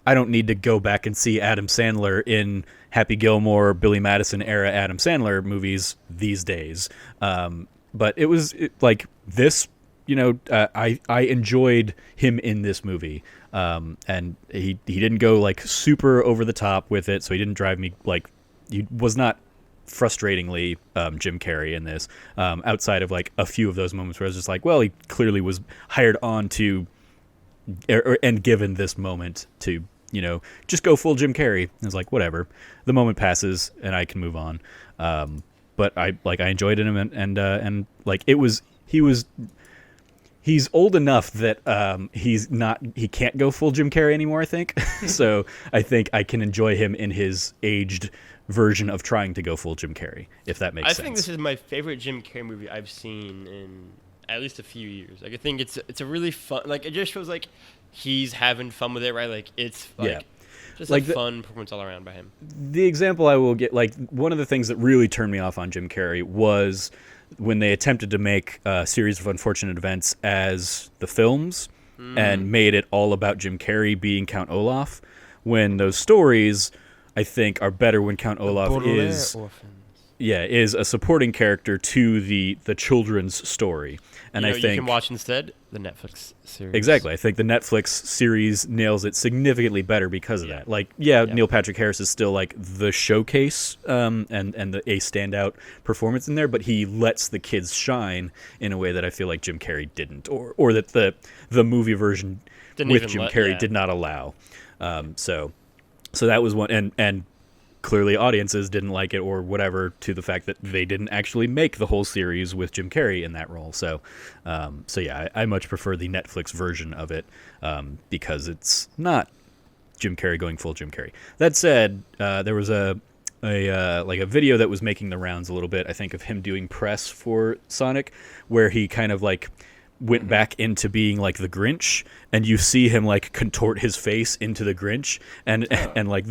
need to go back and see Adam Sandler in Happy Gilmore, Billy Madison era Adam Sandler movies these days. But it was like this. I enjoyed him in this movie, and he didn't go like super over the top with it, so he didn't drive me like he was not frustratingly Jim Carrey in this. Outside of like a few of those moments where I was just like, well, he clearly was hired on to and given this moment to just go full Jim Carrey. I was like, whatever. The moment passes and I can move on. But I enjoyed him and like he's old enough that he can't go full Jim Carrey anymore, I think. So I think I can enjoy him in his aged version of trying to go full Jim Carrey, if that makes sense. I think this is my favorite Jim Carrey movie I've seen in at least a few years. Like I think it's a really fun, like it just shows like he's having fun with it, right? Like it's like just like a fun performance all around by him. The example I will get, like one of the things that really turned me off on Jim Carrey was when they attempted to make a series of unfortunate events as the films and made it all about Jim Carrey being Count Olaf, when those stories, I think, are better when Count Olaf is a supporting character to the children's story. And I think you can watch instead the Netflix series. Exactly. I think the Netflix series nails it significantly better because of that. Like, Neil Patrick Harris is still like the showcase and a standout performance in there, but he lets the kids shine in a way that I feel like Jim Carrey didn't, or that the movie version with Jim Carrey did not allow. So that was one, and clearly audiences didn't like it or whatever, to the fact that they didn't actually make the whole series with Jim Carrey in that role. So yeah, I much prefer the Netflix version of it because it's not Jim Carrey going full Jim Carrey. That said, there was a video that was making the rounds a little bit, I think, of him doing press for Sonic, where he kind of like went back into being like the Grinch, and you see him like contort his face into the Grinch, and like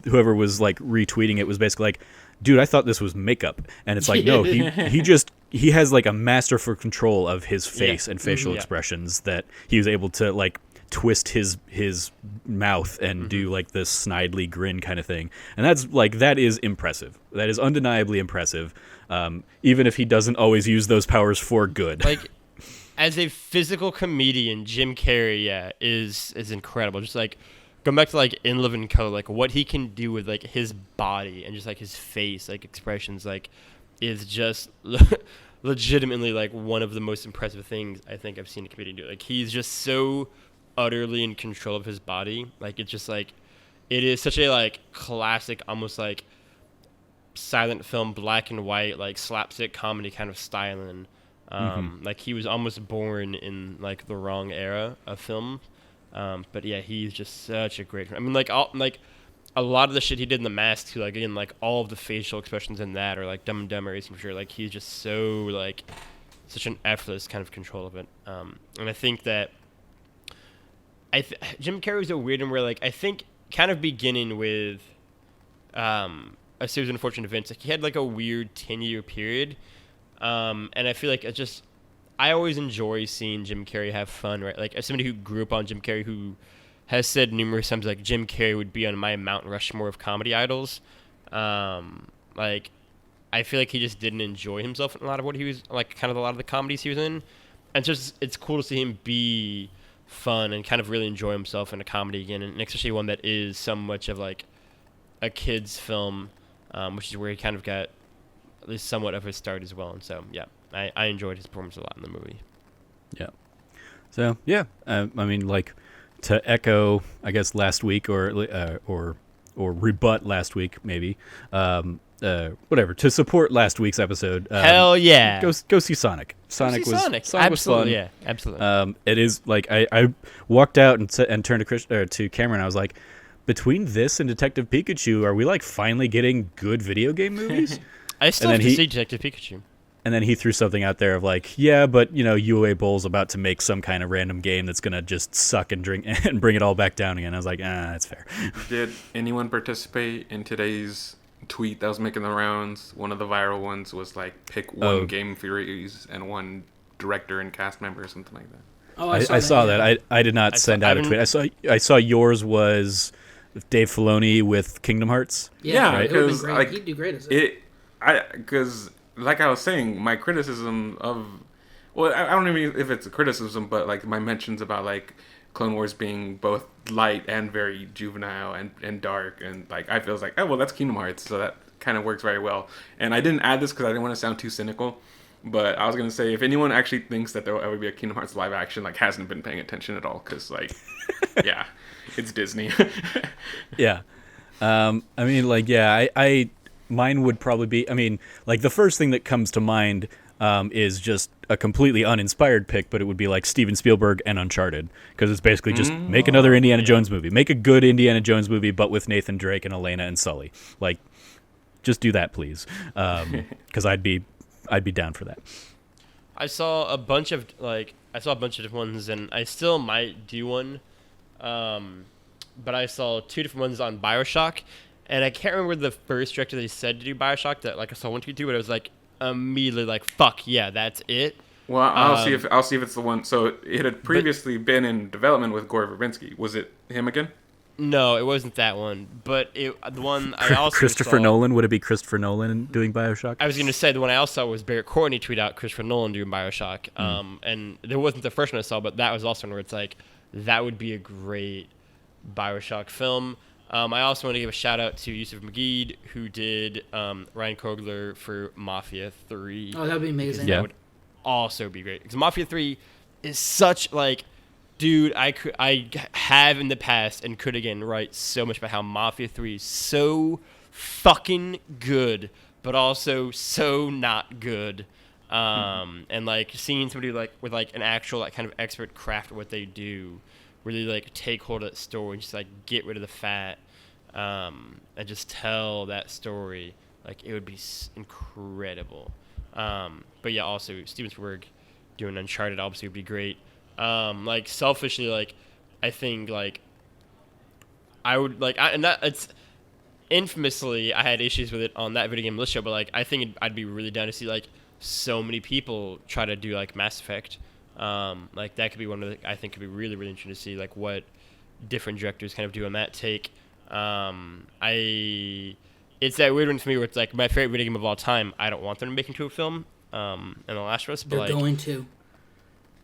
whoever was like retweeting it was basically like, dude, I thought this was makeup, and it's like, no, he has like a masterful control of his face and facial expressions, that he was able to like twist his mouth and do like this snidely grin kind of thing, and that is impressive. That is undeniably impressive, even if he doesn't always use those powers for good. Like, as a physical comedian, Jim Carrey, is incredible. Just like going back to like In Living Co, like what he can do with like his body and just like his face, like expressions, like is just legitimately like one of the most impressive things I think I've seen a comedian do. Like he's just so utterly in control of his body. Like it's just like it is such a like classic, almost like silent film, black and white, like slapstick comedy kind of styling. Like he was almost born in like the wrong era of film, but yeah, he's just such a great. I mean, like a lot of the shit he did in The Mask too, like again, like all of the facial expressions in that, or like Dumb and Dumber, for sure. Like he's just so like such an effortless kind of control of it. And I think that Jim Carrey was a weird one where like I think kind of beginning with A Series of Unfortunate Events, like he had like a weird 10-year period, and I feel like I always enjoy seeing Jim Carrey have fun, right? Like as somebody who grew up on Jim Carrey, who has said numerous times like Jim Carrey would be on my Mount Rushmore of comedy idols. Like I feel like he just didn't enjoy himself in a lot of what he was like, kind of a lot of the comedies he was in, and it's cool to see him be fun and kind of really enjoy himself in a comedy again, and especially one that is so much of like a kid's film, which is where he kind of got at least somewhat of his start as well. And so yeah, I enjoyed his performance a lot in the movie. Yeah. So yeah, I mean, like, to echo, I guess, last week or rebut last week, maybe, whatever, to support last week's episode. Hell yeah. Go see Sonic. Sonic was absolutely, fun. yeah, absolutely. It is like I walked out and turned to Cameron. I was like, between this and Detective Pikachu, are we like finally getting good video game movies? I still have to see Detective Pikachu. And then he threw something out there of like, yeah, but UA Bowl's about to make some kind of random game that's gonna just suck and drink and bring it all back down again. I was like, that's fair. Did anyone participate in today's tweet that was making the rounds? One of the viral ones was like, pick one game series and one director and cast member or something like that. Oh, I saw that. I did not send out a tweet. I saw yours was Dave Filoni with Kingdom Hearts. Yeah, right? because like, he'd do great as it. Because like I was saying, my criticism of, well, I don't even if it's a criticism, but like my mentions about like Clone Wars being both light and very juvenile and dark, and like I feel like, oh well, that's Kingdom Hearts, so that kind of works very well. And I didn't add this because I didn't want to sound too cynical, but I was gonna say if anyone actually thinks that there will ever be a Kingdom Hearts live action, like hasn't been paying attention at all, because like, yeah, it's Disney. Yeah, I mean, like, yeah, I mine would probably be, I mean, like, the first thing that comes to mind is just a completely uninspired pick, but it would be like Steven Spielberg and Uncharted, because it's basically just make another Indiana Jones movie. Make a good Indiana Jones movie, but with Nathan Drake and Elena and Sully. Like, just do that, please, because I'd be down for that. I saw a bunch of different ones, and I still might do one, but I saw two different ones on BioShock. And I can't remember the first director they said to do BioShock that like I saw one tweet to, but it was like immediately like, fuck yeah, that's it. Well, I'll see if it's the one. So it had previously been in development with Gore Verbinski. Was it him again? No, it wasn't that one. But the one I also Christopher Nolan. Would it be Christopher Nolan doing BioShock? I was going to say the one I also saw was Barrett Courtney tweet out Christopher Nolan doing BioShock. And there wasn't the first one I saw, but that was also one where it's like that would be a great BioShock film. I also want to give a shout out to Yusuf Mageed, who did Ryan Coogler for Mafia 3. Oh, that would be amazing. That would also be great. Because Mafia 3 is such, like, dude, I have in the past and could again write so much about how Mafia 3 is so fucking good, but also so not good. And, like, seeing somebody, like, with, like, an actual, like, kind of expert craft at what they do, really like take hold of that story and just like get rid of the fat, and just tell that story, like it would be incredible. But yeah, also Steven Spielberg doing Uncharted obviously would be great. Like selfishly, like I think like I would like and that it's infamously I had issues with it on that video game list show, but like I think I'd be really down to see like so many people try to do like Mass Effect. Like that could be one of the, I think could be really, really interesting to see like what different directors kind of do on that take. It's that weird one for me where it's like my favorite video game of all time. I don't want them to make into a film. And The Last of Us, but they're going to.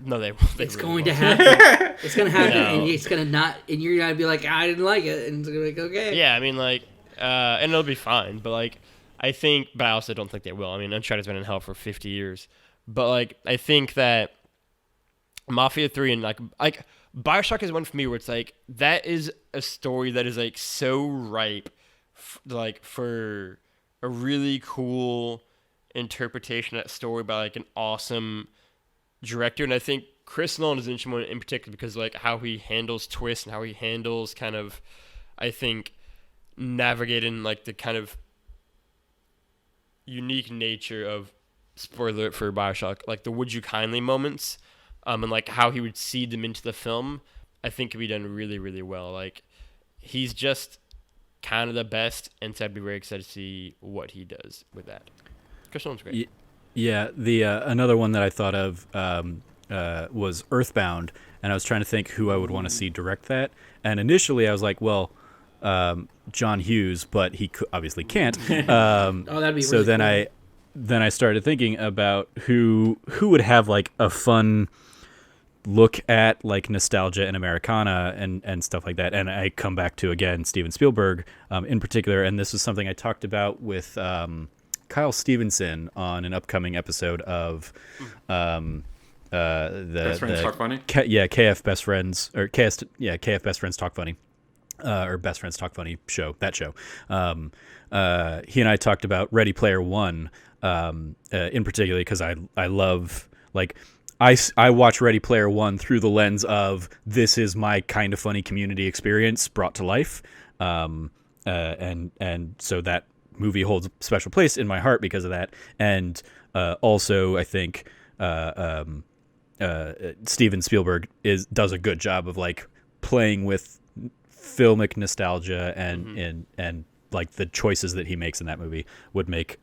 No, they it's really going won't. to happen. It's going to happen, No. and it's going to not, and you're going to be like, I didn't like it, and it's going to be like, okay. Yeah, I mean like, and it'll be fine, but like, but I also don't think they will. I mean, Uncharted's been in hell for 50 years, but like, I think that Mafia 3 and like BioShock is one for me where it's like that is a story that is like so ripe like for a really cool interpretation of that story by like an awesome director. And I think Chris Nolan is an interesting one in particular because like how he handles twists and how he handles kind of, I think, navigating like the kind of unique nature of, spoiler alert for BioShock, like the would you kindly moments, and like how he would seed them into the film, I think could be done really, really well. Like he's just kind of the best, and so I'd be very excited to see what he does with that. Chris Nolan's great. Yeah, the another one that I thought of was Earthbound, and I was trying to think who I would want to see direct that. And initially, I was like, well, John Hughes, but he obviously can't. Oh, that'd be so really then cool. I started thinking about who would have like a fun look at like nostalgia and Americana and stuff like that. And I come back to, again, Steven Spielberg in particular. And this is something I talked about with Kyle Stevenson on an upcoming episode of the Best Friends Talk Funny? KF Best Friends, or KF Best Friends Talk Funny. Or Best Friends Talk Funny show, that show. He and I talked about Ready Player One in particular because I love, like, I watch Ready Player One through the lens of this is my kind of funny community experience brought to life, and so that movie holds a special place in my heart because of that. And also, I think Steven Spielberg does a good job of like playing with filmic nostalgia and like the choices that he makes in that movie would make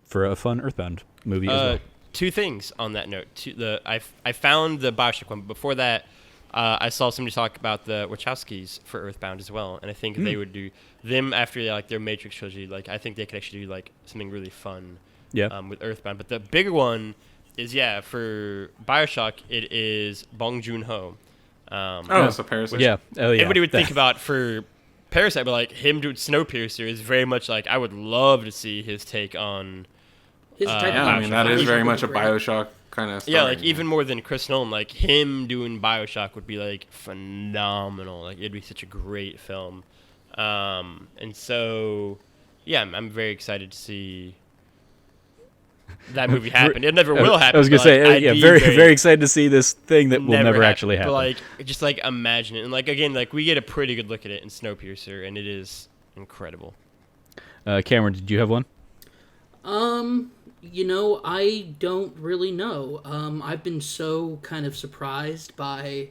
for a fun Earthbound movie as well. Two things on that note. I found the BioShock one, but before that, I saw somebody talk about the Wachowskis for Earthbound as well, and I think they would do them after like their Matrix trilogy. Like I think they could actually do like something really fun. With Earthbound. But the bigger one is for BioShock. It is Bong Joon-ho. So Parasite. Yeah. Oh, yeah. Everybody would think about for Parasite, but like him doing Snowpiercer is very much like I would love to see his take on. His type of I mean, that is very much a great. BioShock kind of story. Yeah, like even more than Chris Nolan, like him doing BioShock would be like phenomenal. Like it'd be such a great film. And so, yeah, I'm very excited to see that movie happen. It never will happen. I was gonna say, very excited to see this thing that will never actually happen. But like, just like imagine it, and like again, like we get a pretty good look at it in Snowpiercer, and it is incredible. Cameron, did you have one? I don't really know. I've been so kind of surprised by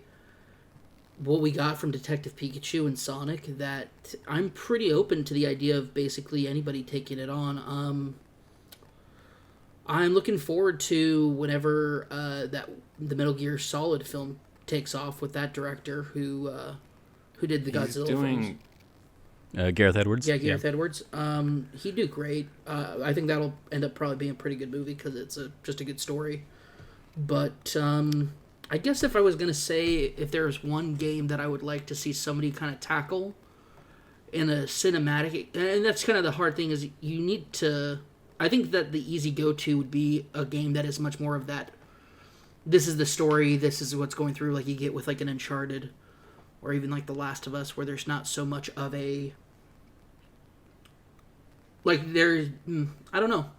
what we got from Detective Pikachu and Sonic that I'm pretty open to the idea of basically anybody taking it on. I'm looking forward to whenever the Metal Gear Solid film takes off with that director who did the Godzilla films. Gareth Edwards. Yeah, Gareth Edwards. He'd do great. I think that'll end up probably being a pretty good movie because it's just a good story. But I guess if I was going to say if there's one game that I would like to see somebody kind of tackle in a cinematic, and that's kind of the hard thing is you need to. I think that the easy go-to would be a game that is much more of that. This is the story. This is what's going through, like you get with like an Uncharted, or even like The Last of Us, where there's not so much of a. Like there's, I don't know.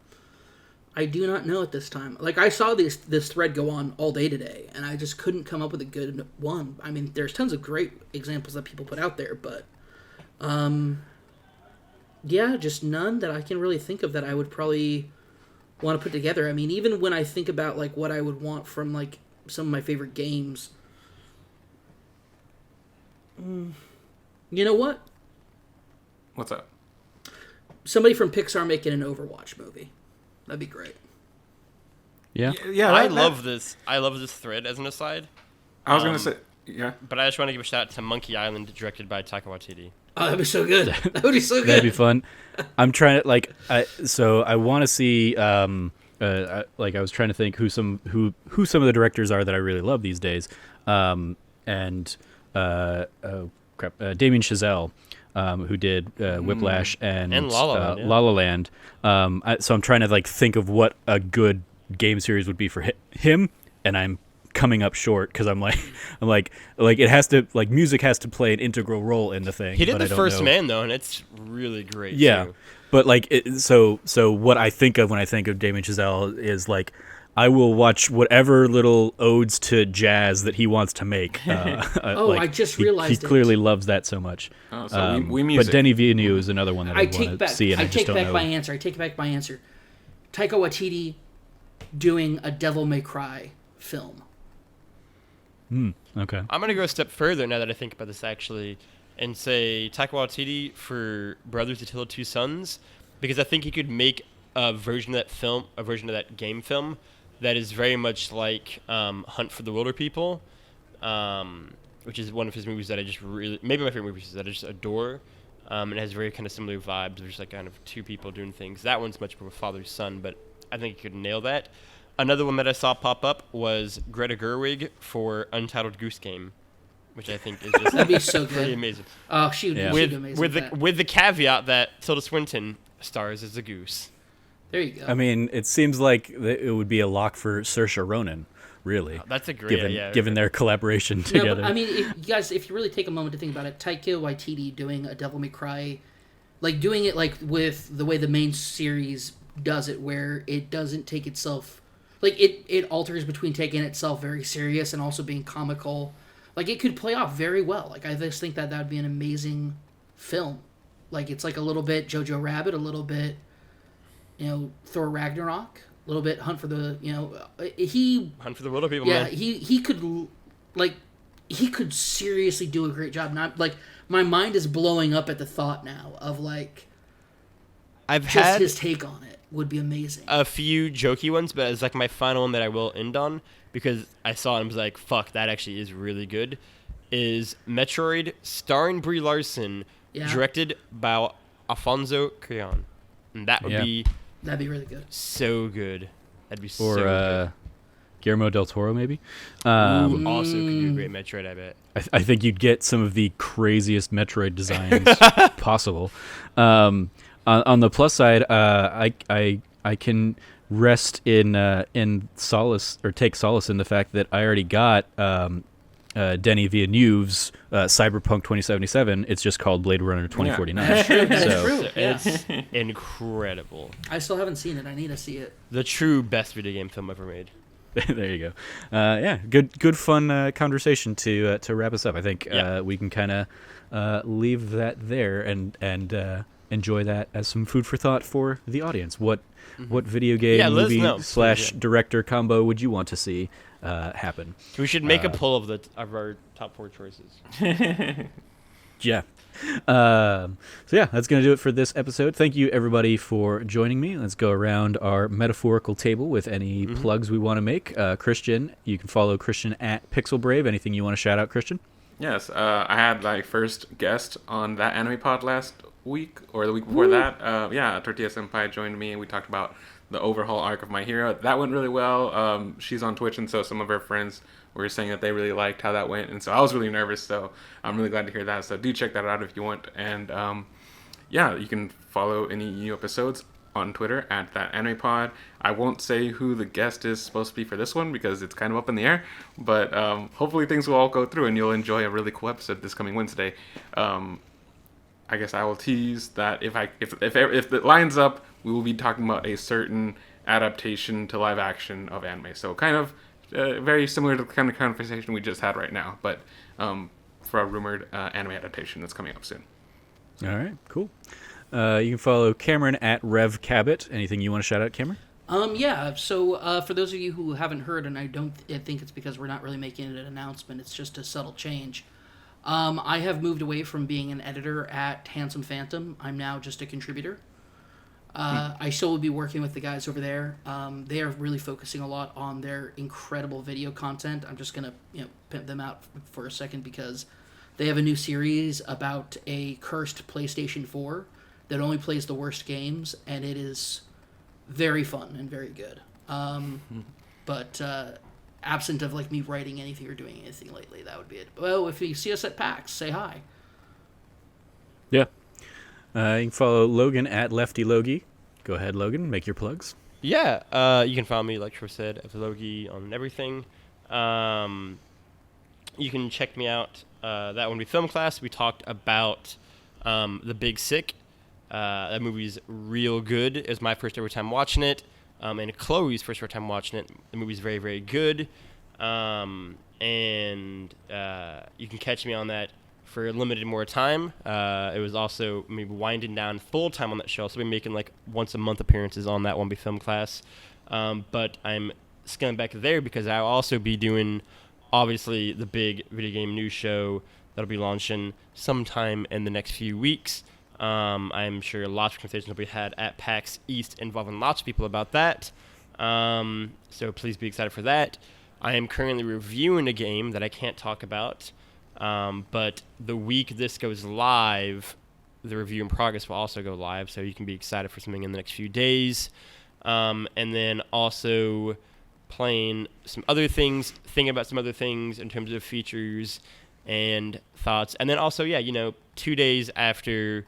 I do not know at this time. Like I saw this thread go on all day today, and I just couldn't come up with a good one. I mean, there's tons of great examples that people put out there, but, yeah, just none that I can really think of that I would probably want to put together. I mean, even when I think about like what I would want from like some of my favorite games, you know what? What's up? Somebody from Pixar making an Overwatch movie. That'd be great. Yeah. Yeah. I love this thread as an aside. I was gonna say, yeah. But I just want to give a shout out to Monkey Island, directed by Taika Waititi. Oh, that'd be so good. That would be so good. That'd be fun. I'm trying to so I want to see I was trying to think who some of the directors are that I really love these days. Damien Chazelle, who did Whiplash and La La Land, La La Land. So I'm trying to like think of what a good game series would be for him, and I'm coming up short because I'm like it has to, like, music has to play an integral role in the thing. He did The First Man though, and it's really great. Yeah, too. but like so what I think of when I think of Damien Chazelle is like I will watch whatever little odes to jazz that he wants to make. I just realized he clearly loves that so much. Oh, so we music. But Denis Villeneuve is another one that I want to see, and I just don't know. I take back my answer. Taika Waititi doing a Devil May Cry film. Okay. I'm gonna go a step further now that I think about this actually, and say Taika Waititi for Brothers: The Tale of Two Sons, because I think he could make a version of that game film that is very much like Hunt for the Wilder People, which is one of his movies that I just really, maybe my favorite movies that I just adore. And it has very kind of similar vibes. There's like kind of two people doing things. That one's much more of a father-son, but I think he could nail that. Another one that I saw pop up was Greta Gerwig for Untitled Goose Game, which I think is just That'd be so pretty good. amazing. Oh, she'd be amazing. With the caveat that Tilda Swinton stars as a goose. There you go. I mean, it seems like it would be a lock for Saoirse Ronan, really. That's a great given their collaboration together. No, but, I mean, if you really take a moment to think about it, Taika Waititi doing a Devil May Cry, like doing it like with the way the main series does it, where it doesn't take itself, like it alters between taking itself very serious and also being comical. Like it could play off very well. Like I just think that would be an amazing film. Like it's like a little bit Jojo Rabbit, a little bit, Thor Ragnarok, a little bit Hunt for the, Hunt for the Wilder People. Yeah, man. he could seriously do a great job. Not like my mind is blowing up at the thought now of like his take on it would be amazing. A few jokey ones, but it's like my final one that I will end on because I saw it and was like, fuck, that actually is really good. Is Metroid starring Brie Larson, directed by Alfonso Cuarón. And that would be... That'd be really good. So good. That'd be or, so good. Guillermo del Toro, maybe? Who also could do a great Metroid, I bet. I think you'd get some of the craziest Metroid designs possible. On the plus side, I can rest in solace, or take solace in the fact that I already got Denis Villeneuve's Cyberpunk 2077. It's just called Blade Runner 2049. That's true. That's true. It's incredible. I still haven't seen it. I need to see it. The true best video game film ever made. There you go. Good fun conversation to wrap us up. I think we can kind of leave that there and enjoy that as some food for thought for the audience. What video game movie / director combo would you want to see happen? We should make a poll of our top 4 choices. Yeah. That's going to do it for this episode. Thank you, everybody, for joining me. Let's go around our metaphorical table with any plugs we want to make. Christian, you can follow Christian at PixelBrave. Anything you want to shout out, Christian? Yes, I had my first guest on that anime pod last week, or the week before that. Tortilla Senpai joined me, and we talked about the overhaul arc of My Hero. That went really well. She's on Twitch, and so some of her friends were saying that they really liked how that went, and so I was really nervous, so I'm really glad to hear that. So do check that out if you want. And you can follow any new episodes on Twitter at that anime pod. I won't say who the guest is supposed to be for this one because it's kind of up in the air, but hopefully things will all go through and you'll enjoy a really cool episode this coming Wednesday. I guess I will tease that if it lines up, we will be talking about a certain adaptation to live action of anime. So kind of very similar to the kind of conversation we just had right now, but for a rumored anime adaptation that's coming up soon. All right, cool. You can follow Cameron at Rev Cabot. Anything you want to shout out, Cameron? So for those of you who haven't heard, and I think it's because we're not really making it an announcement, it's just a subtle change. I have moved away from being an editor at Handsome Phantom. I'm now just a contributor. I still will be working with the guys over there. They are really focusing a lot on their incredible video content. I'm just going to pimp them out for a second because they have a new series about a cursed PlayStation 4 that only plays the worst games, and it is very fun and very good. But absent of like me writing anything or doing anything lately, that would be it. Well, if you see us at PAX, say hi. Yeah. You can follow Logan at Lefty Logie. Go ahead, Logan. Make your plugs. Yeah. You can follow me, like Trevor said, at Logie on everything. You can check me out. That when we film class, we talked about The Big Sick. That movie's real good. It was my first ever time watching it. and Chloe's first time watching it. The movie's very, very good. And you can catch me on that for a limited more time. It was also maybe winding down full time on that show, so we'll be making like once a month appearances on that One Be Film Class. But I'm scaling back there because I'll also be doing, obviously, the big video game news show that'll be launching sometime in the next few weeks. I'm sure lots of conversations will be had at PAX East involving lots of people about that. So please be excited for that. I am currently reviewing a game that I can't talk about, but the week this goes live, the review in progress will also go live, so you can be excited for something in the next few days. And then also playing some other things, thinking about some other things in terms of features and thoughts. And then also, 2 days after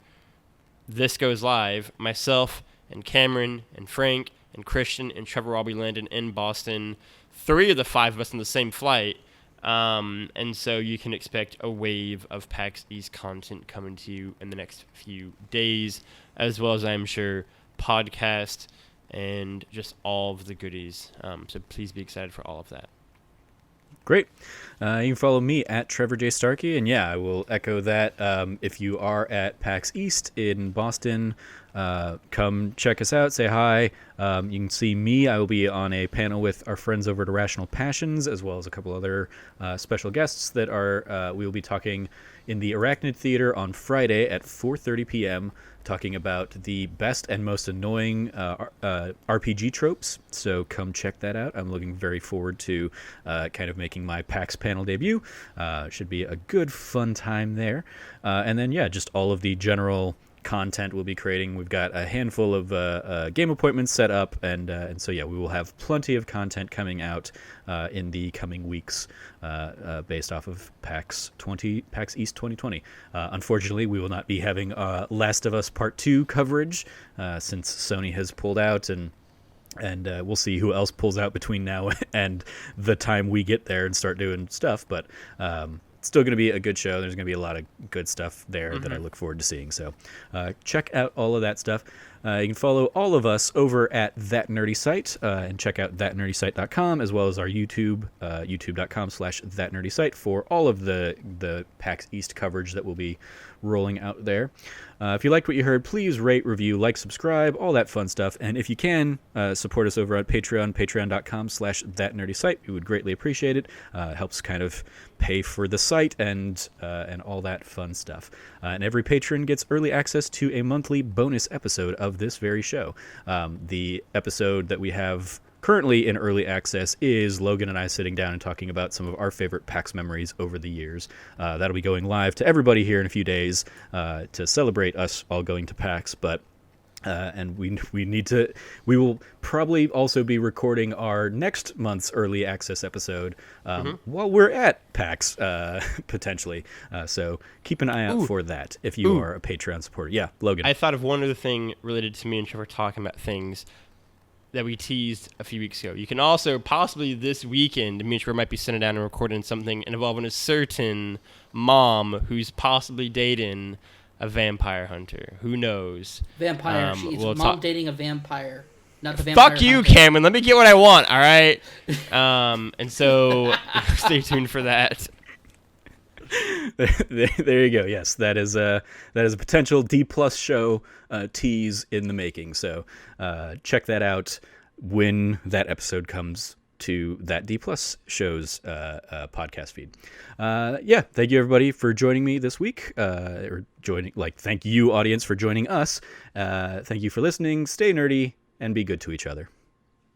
this goes live, myself and Cameron and Frank and Christian and Trevor will all be landing in Boston. 3 of the 5 of us on the same flight. And so you can expect a wave of PAX East content coming to you in the next few days, as well as, I'm sure, podcast and just all of the goodies. So please be excited for all of that. Great. You can follow me at Trevor J. Starkey, and I will echo that. If you are at PAX East in Boston, come check us out, say hi. You can see me. I will be on a panel with our friends over at Irrational Passions, as well as a couple other special guests that we will be talking in the Arachnid Theater on Friday at 4:30 p.m., talking about the best and most annoying RPG tropes. So come check that out. I'm looking very forward to kind of making my PAX panel debut. Should be a good, fun time there. And then, just all of the general content we'll be creating. We've got a handful of game appointments set up, and so we will have plenty of content coming out in the coming weeks based off of PAX East 2020. Unfortunately, we will not be having Last of Us Part 2 coverage since Sony has pulled out, and we'll see who else pulls out between now and the time we get there and start doing stuff, but still going to be a good show. There's going to be a lot of good stuff there that I look forward to seeing. So check out all of that stuff. You can follow all of us over at That Nerdy Site and check out thatnerdysite.com, as well as our YouTube, youtube.com/thatnerdysite for all of the PAX East coverage that will be rolling out there. If you liked what you heard, please rate, review, subscribe, all that fun stuff. And if you can, support us over at Patreon, patreon.com/thatnerdysite. We would greatly appreciate it. It helps kind of pay for the site and all that fun stuff. And every patron gets early access to a monthly bonus episode of this very show. The episode that we have currently in early access is Logan and I sitting down and talking about some of our favorite PAX memories over the years. That'll be going live to everybody here in a few days to celebrate us all going to PAX, but and we will probably also be recording our next month's early access episode while we're at PAX potentially. So keep an eye out for that if you are a Patreon supporter. Yeah, Logan. I thought of one other thing related to me and Trevor talking about things that we teased a few weeks ago. You can also possibly this weekend, me and Trevor might be sitting down and recording something involving a certain mom who's possibly dating a vampire hunter. Who knows? Vampire. She's mom dating a vampire. Not the vampire Fuck you, hunter. Cameron. Let me get what I want, all right? And so stay tuned for that. There you go. Yes, that is a potential D+ show tease in the making. So check that out when that episode comes to that D+ show's podcast feed. Thank you everybody for joining me this week. Thank you audience for joining us. Thank you for listening. Stay nerdy and be good to each other.